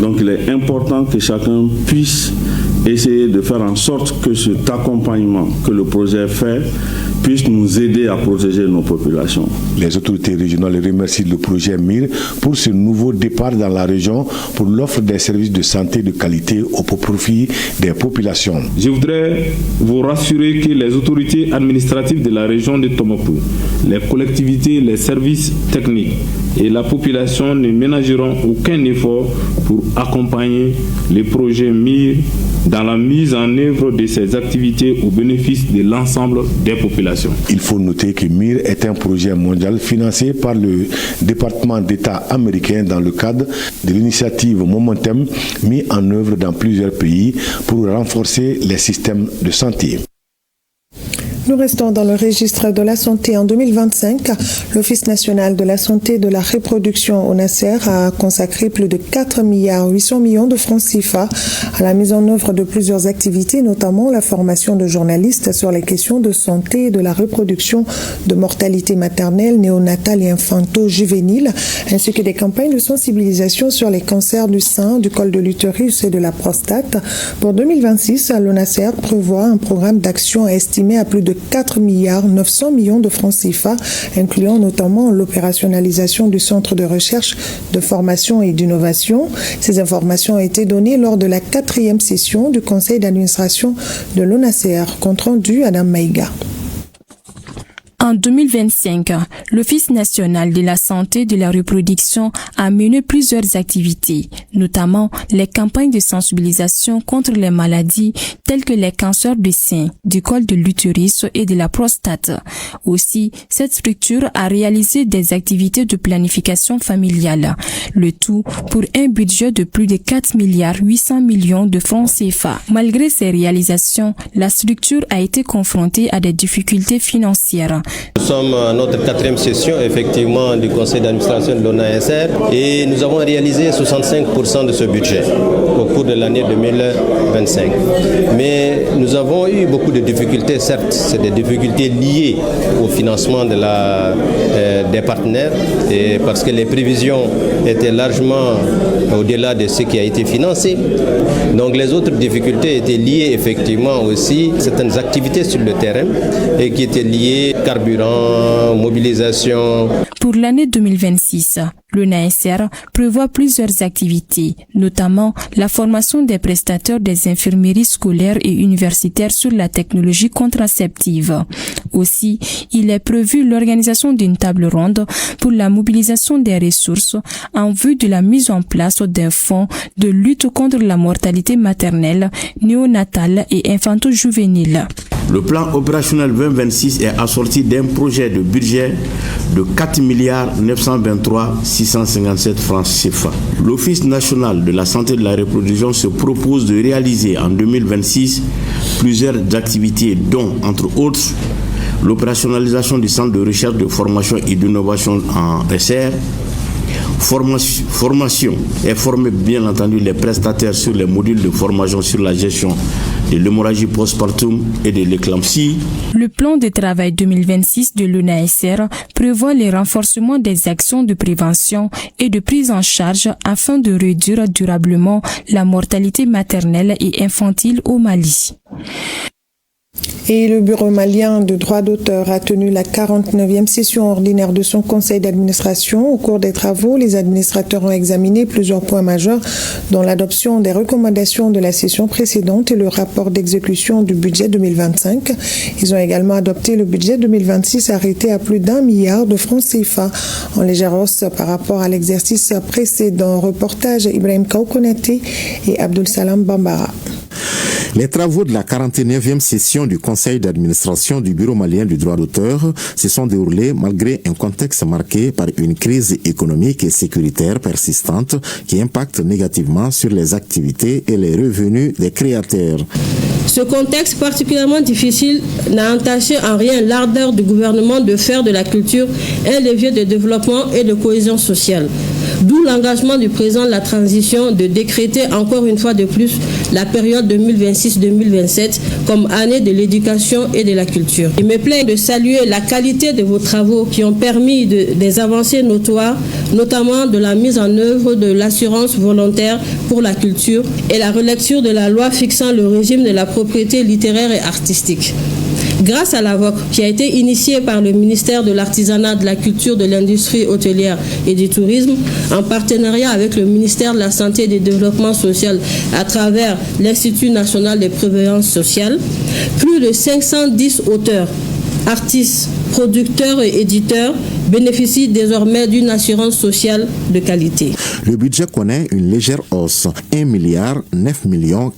Speaker 16: Donc il est important que chacun puisse essayer de faire en sorte que cet accompagnement que le projet fait puisse nous aider à protéger nos populations.
Speaker 4: Les autorités régionales remercient le projet MIR pour ce nouveau départ dans la région pour l'offre des services de santé de qualité au profit des populations.
Speaker 20: Je voudrais vous rassurer que les autorités administratives de la région de Tombouctou, les collectivités, les services techniques et la population ne ménageront aucun effort pour accompagner le projet MIR dans la mise en œuvre de ces activités au bénéfice de l'ensemble des populations.
Speaker 4: Il faut noter que MIR est un projet mondial financé par le département d'État américain dans le cadre de l'initiative Momentum mis en œuvre dans plusieurs pays pour renforcer les systèmes de santé.
Speaker 1: Nous restons dans le registre de la santé. En 2025, l'Office national de la santé et de la reproduction ONASER a consacré plus de 4,8 milliards de francs CFA à la mise en œuvre de plusieurs activités, notamment la formation de journalistes sur les questions de santé et de la reproduction, de mortalité maternelle, néonatale et infanto-juvénile, ainsi que des campagnes de sensibilisation sur les cancers du sein, du col de l'utérus et de la prostate. Pour 2026, l'ONASER prévoit un programme d'action estimé à plus de 4,9 milliards de francs CFA, incluant notamment l'opérationnalisation du centre de recherche, de formation et d'innovation. Ces informations ont été données lors de la 4e session du conseil d'administration de l'ONASER. Compte rendu Adam Maïga.
Speaker 9: En 2025, l'Office national de la santé et de la reproduction a mené plusieurs activités, notamment les campagnes de sensibilisation contre les maladies telles que les cancers du sein, du col de l'utérus et de la prostate. Aussi, cette structure a réalisé des activités de planification familiale, le tout pour un budget de plus de 4,8 milliards de francs CFA. Malgré ces réalisations, la structure a été confrontée à des difficultés financières,
Speaker 3: Nous sommes à notre 4e session effectivement du conseil d'administration de l'ONASR et nous avons réalisé 65% de ce budget au cours de l'année 2025. Mais nous avons eu beaucoup de difficultés, certes, c'est des difficultés liées au financement des partenaires et parce que les prévisions étaient largement au-delà de ce qui a été financé. Donc les autres difficultés étaient liées effectivement aussi à certaines activités sur le terrain et qui étaient liées au carburant, mobilisation.
Speaker 9: Pour l'année 2026, l'ONASR prévoit plusieurs activités, notamment la formation des prestataires des infirmeries scolaires et universitaires sur la technologie contraceptive. Aussi, il est prévu l'organisation d'une table ronde pour la mobilisation des ressources en vue de la mise en place d'un fonds de lutte contre la mortalité maternelle, néonatale et infanto-juvénile.
Speaker 7: Le plan opérationnel 2026 est assorti d'un projet de budget de 4 923 657 francs CFA. L'Office national de la santé de la reproduction se propose de réaliser en 2026 plusieurs activités dont, entre autres, l'opérationnalisation du centre de recherche, de formation et d'innovation en SR, formation et former bien entendu les prestataires sur les modules de formation sur la gestion de l'hémorragie postpartum et de l'éclampsie.
Speaker 9: Le plan de travail 2026 de l'ONASR prévoit le renforcement des actions de prévention et de prise en charge afin de réduire durablement la mortalité maternelle et infantile au Mali.
Speaker 1: Et le Bureau malien de droit d'auteur a tenu la 49e session ordinaire de son conseil d'administration. Au cours des travaux, les administrateurs ont examiné plusieurs points majeurs, dont l'adoption des recommandations de la session précédente et le rapport d'exécution du budget 2025. Ils ont également adopté le budget 2026 arrêté à plus d'1 milliard de francs CFA, en légère hausse par rapport à l'exercice précédent. Reportage Ibrahim Kaukonete et Abdul Salam Bambara.
Speaker 8: Les travaux de la 49e session du conseil d'administration du Bureau malien du droit d'auteur se sont déroulés malgré un contexte marqué par une crise économique et sécuritaire persistante qui impacte négativement sur les activités et les revenus des créateurs.
Speaker 21: Ce contexte particulièrement difficile n'a entaché en rien l'ardeur du gouvernement de faire de la culture un levier de développement et de cohésion sociale. D'où l'engagement du président de la transition de décréter encore une fois de plus la période 2026-2027 comme année de l'éducation et de la culture. Il me plaît de saluer la qualité de vos travaux qui ont permis des avancées notoires, notamment de la mise en œuvre de l'assurance volontaire pour la culture et la relecture de la loi fixant le régime de la propriété littéraire et artistique. Grâce à la VOC, qui a été initiée par le ministère de l'Artisanat, de la Culture, de l'Industrie hôtelière et du Tourisme, en partenariat avec le ministère de la Santé et du Développement social à travers l'Institut national de prévoyance sociale, plus de 510 auteurs, artistes, producteurs et éditeurs bénéficient désormais d'une assurance sociale de qualité.
Speaker 8: Le budget connaît une légère hausse, 1 milliard 9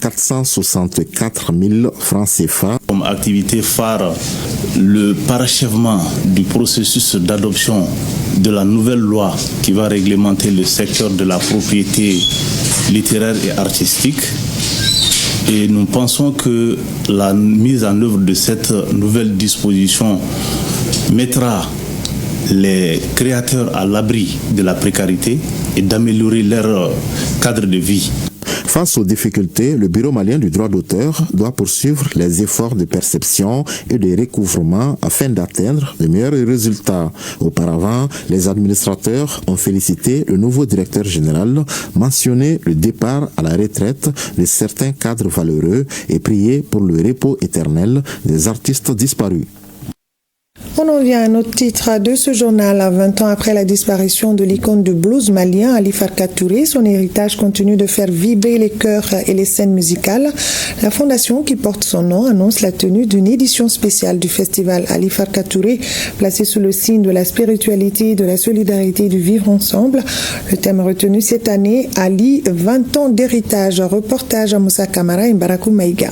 Speaker 8: 464 000 francs CFA.
Speaker 7: Comme activité phare, le parachèvement du processus d'adoption de la nouvelle loi qui va réglementer le secteur de la propriété littéraire et artistique. Et nous pensons que la mise en œuvre de cette nouvelle disposition mettra les créateurs à l'abri de la précarité et d'améliorer leur cadre de vie.
Speaker 8: Face aux difficultés, le Bureau malien du droit d'auteur doit poursuivre les efforts de perception et de recouvrement afin d'atteindre de meilleurs résultats. Auparavant, les administrateurs ont félicité le nouveau directeur général, mentionné le départ à la retraite de certains cadres valeureux et prié pour le repos éternel des artistes disparus.
Speaker 1: On en vient à notre titre de ce journal. 20 ans après la disparition de l'icône du blues malien Ali Farka Touré, son héritage continue de faire vibrer les chœurs et les scènes musicales. La fondation qui porte son nom annonce la tenue d'une édition spéciale du festival Ali Farka Touré, placée sous le signe de la spiritualité, de la solidarité et du vivre ensemble. Le thème retenu cette année, Ali, 20 ans d'héritage. Reportage à Moussa Kamara et Mbarakou Maïga.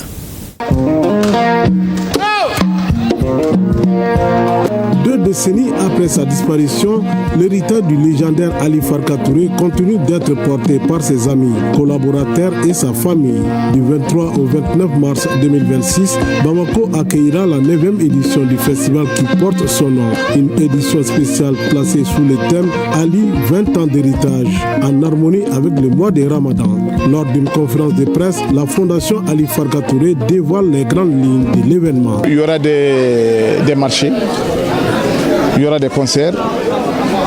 Speaker 22: De
Speaker 10: décennies après sa disparition, l'héritage du légendaire Ali Farka Touré continue d'être porté par ses amis, collaborateurs et sa famille. Du 23 au 29 mars 2026, Bamako accueillera la 9e édition du festival qui porte son nom. Une édition spéciale placée sous le thème Ali 20 ans d'héritage, en harmonie avec le mois de Ramadan. Lors d'une conférence de presse, la Fondation Ali Farka Touré dévoile les grandes lignes de l'événement.
Speaker 11: Il y aura des marchés, il y aura des concerts,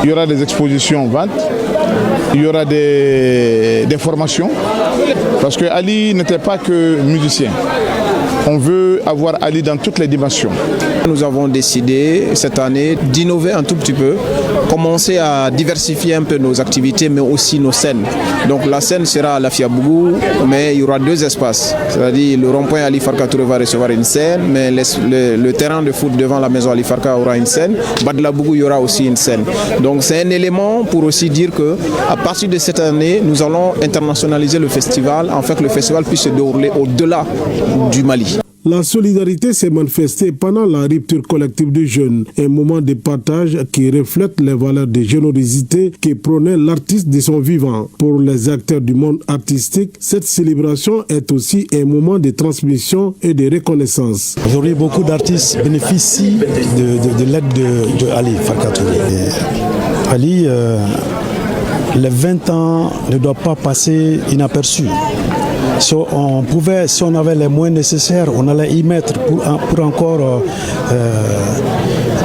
Speaker 11: il y aura des expositions ventes, il y aura des formations. Parce que Ali n'était pas que musicien. On veut avoir Ali dans toutes les dimensions.
Speaker 13: Nous avons décidé cette année d'innover un tout petit peu, commencer à diversifier un peu nos activités, mais aussi nos scènes. Donc la scène sera à la Fiabougou, mais il y aura 2 espaces. C'est-à-dire le rond-point Ali Farka Touré va recevoir une scène, mais le terrain de foot devant la maison Ali Farka aura une scène. Badlabougou, il y aura aussi une scène. Donc c'est un élément pour aussi dire que à partir de cette année, nous allons internationaliser le festival, afin que le festival puisse se dérouler au-delà du Mali.
Speaker 10: La solidarité s'est manifestée pendant la rupture collective des jeunes, un moment de partage qui reflète les valeurs de générosité que prônait l'artiste de son vivant. Pour les acteurs du monde artistique, cette célébration est aussi un moment de transmission et de reconnaissance.
Speaker 22: Aujourd'hui, beaucoup d'artistes bénéficient de l'aide de Ali Farka Touré. Ali, les 20 ans ne doivent pas passer inaperçus. Si on avait les moyens nécessaires, on allait y mettre pour encore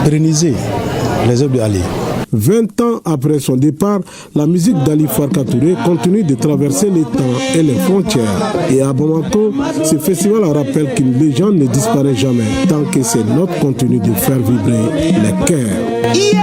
Speaker 22: pérenniser les œuvres d'Ali.
Speaker 10: 20 ans après son départ, la musique d'Ali Farka Touré continue de traverser les temps et les frontières. Et à Bamako, ce festival rappelle qu'une légende ne disparaît jamais tant que ses notes continuent de faire vibrer les cœurs. Yeah!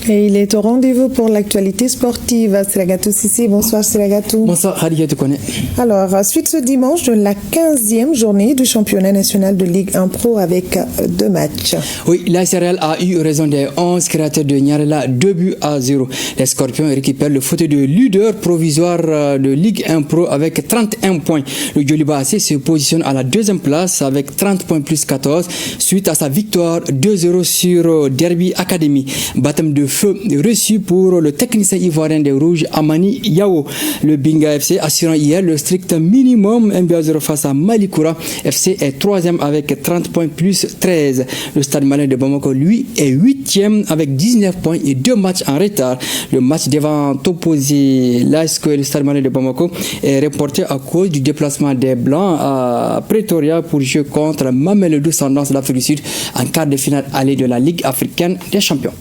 Speaker 1: Et il est au rendez-vous pour l'actualité sportive. Siragatou Sissi, bonsoir Siragatou.
Speaker 23: Bonsoir Hadia Tukone.
Speaker 1: Alors, suite ce dimanche de la 15e journée du championnat national de Ligue 1 Pro avec 2 matchs.
Speaker 23: Oui, la SRL a eu raison des 11 créateurs de Nyarela, 2-0. Les Scorpions récupèrent le fauteuil de leader provisoire de Ligue 1 Pro avec 31 points. Le Djoliba AC se positionne à la 2e place avec 30 points plus 14 suite à sa victoire 2-0 sur Derby Academy. Baptême de feu reçu pour le technicien ivoirien des Rouges Amani Yao. Le Binga FC assurant hier le strict minimum 1-0 face à Malikoura. FC est 3e avec 30 points plus 13. Le Stade Malien de Bamako lui est 8e avec 19 points et 2 matchs en retard. Le match devant opposer l'ASC et le Stade Malien de Bamako est reporté à cause du déplacement des Blancs à Pretoria pour jouer contre Mamelodou Sundowns d'Afrique du Sud en quart de finale allée de la Ligue africaine des champions.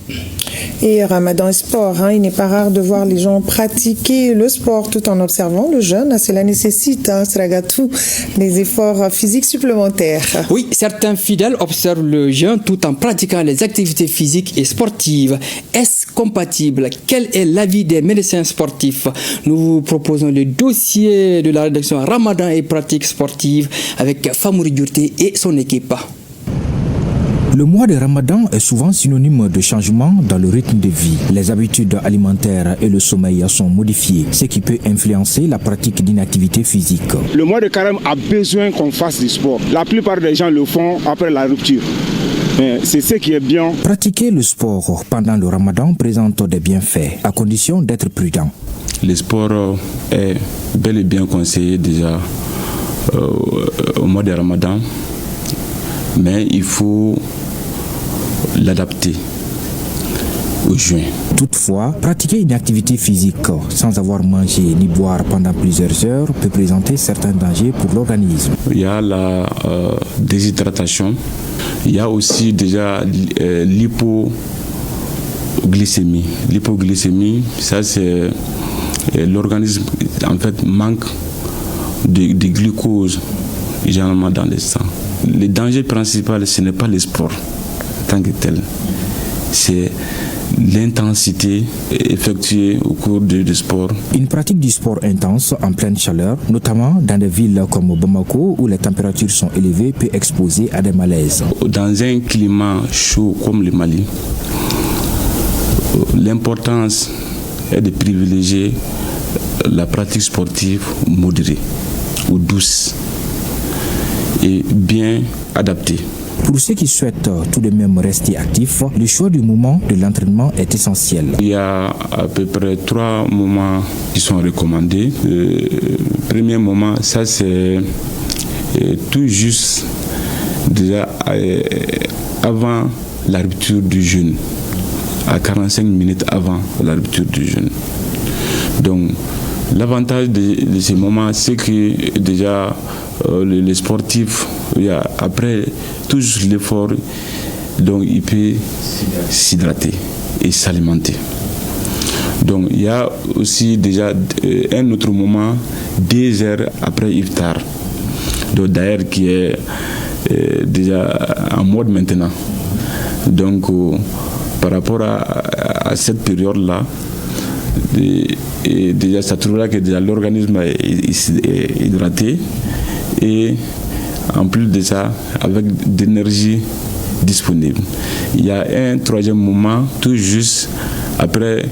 Speaker 1: Et Ramadan Sport, il n'est pas rare de voir les gens pratiquer le sport tout en observant le jeûne. Cela nécessite, Siragatou, des efforts physiques supplémentaires.
Speaker 23: Oui, certains fidèles observent le jeûne tout en pratiquant les activités physiques et sportives. Est-ce compatible? Quel est l'avis des médecins sportifs? Nous vous proposons le dossier de la rédaction Ramadan et pratiques sportives avec Famouri Djourté et son équipe.
Speaker 24: Le mois de Ramadan est souvent synonyme de changement dans le rythme de vie. Les habitudes alimentaires et le sommeil sont modifiés, ce qui peut influencer la pratique d'une activité physique.
Speaker 25: Le mois de Carême a besoin qu'on fasse du sport. La plupart des gens le font après la rupture. Mais c'est ce qui est bien.
Speaker 24: Pratiquer le sport pendant le Ramadan présente des bienfaits, à condition d'être prudent.
Speaker 26: Le sport est bel et bien conseillé déjà au mois de Ramadan, mais il faut l'adapter au jeûne.
Speaker 24: Toutefois, pratiquer une activité physique sans avoir mangé ni boire pendant plusieurs heures peut présenter certains dangers pour l'organisme.
Speaker 26: Il y a la déshydratation, il y a aussi déjà l'hypoglycémie. L'hypoglycémie, ça c'est l'organisme en fait manque de glucose généralement dans le sang. Le danger principal, ce n'est pas le sport en tant que tel, c'est l'intensité effectuée au cours du sport.
Speaker 24: Une pratique du sport intense en pleine chaleur, notamment dans des villes comme Bamako où les températures sont élevées, peut exposer à des malaises.
Speaker 26: Dans un climat chaud comme le Mali, l'importance est de privilégier la pratique sportive modérée ou douce et bien adaptée.
Speaker 24: Pour ceux qui souhaitent tout de même rester actifs, le choix du moment de l'entraînement est essentiel.
Speaker 26: Il y a à peu près 3 moments qui sont recommandés. Le premier moment, ça c'est tout juste déjà avant la rupture du jeûne, à 45 minutes avant la rupture du jeûne. Donc l'avantage de ces moments, c'est que déjà les sportifs, après tout l'effort, donc il peut s'hydrater et s'alimenter. Donc il y a aussi déjà un autre moment, 2 heures après iftar, donc d'ailleurs qui est déjà en mode maintenant. Donc par rapport à cette période-là, et déjà ça trouvera que déjà l'organisme est hydraté et en plus de ça avec d'énergie disponible. Il y a un 3e moment tout juste après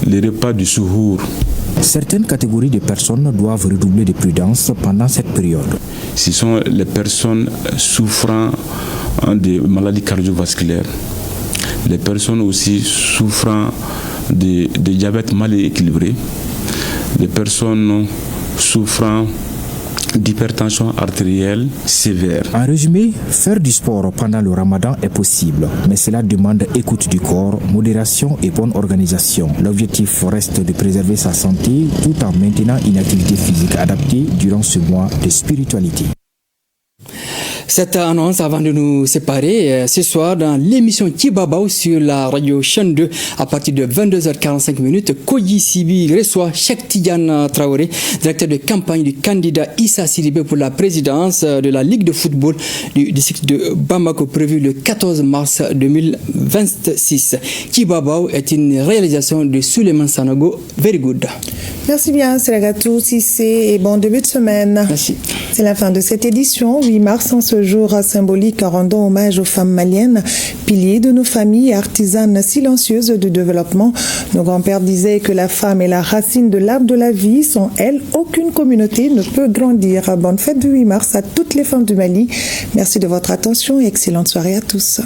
Speaker 26: le repas du souhour.
Speaker 24: Certaines catégories de personnes doivent redoubler de prudence pendant cette période.
Speaker 26: Ce sont les personnes souffrant de maladies cardiovasculaires, les personnes aussi souffrant de diabète mal équilibré, les personnes souffrant d'hypertension artérielle sévère.
Speaker 24: En résumé, faire du sport pendant le ramadan est possible, mais cela demande écoute du corps, modération et bonne organisation. L'objectif reste de préserver sa santé tout en maintenant une activité physique adaptée durant ce mois de spiritualité.
Speaker 23: Cette annonce avant de nous séparer ce soir dans l'émission Kibabao sur la radio chaîne 2 à partir de 22h45. Koyi Sibi reçoit Cheikh Tidiane Traoré, directeur de campagne du candidat Issa Sidibé pour la présidence de la Ligue de football du district de Bamako prévu le 14 mars 2026. Kibabao est une réalisation de Souleymane Sanogo. Very good.
Speaker 1: Merci bien, Seragatou Sissé, et bon début de semaine.
Speaker 23: Merci.
Speaker 1: C'est la fin de cette édition. 8 mars, en ce jour symbolique, rendons hommage aux femmes maliennes, piliers de nos familles et artisanes silencieuses de développement. Nos grands-pères disaient que la femme est la racine de l'arbre de la vie. Sans elle, aucune communauté ne peut grandir. Bonne fête du 8 mars à toutes les femmes du Mali. Merci de votre attention et excellente soirée à tous.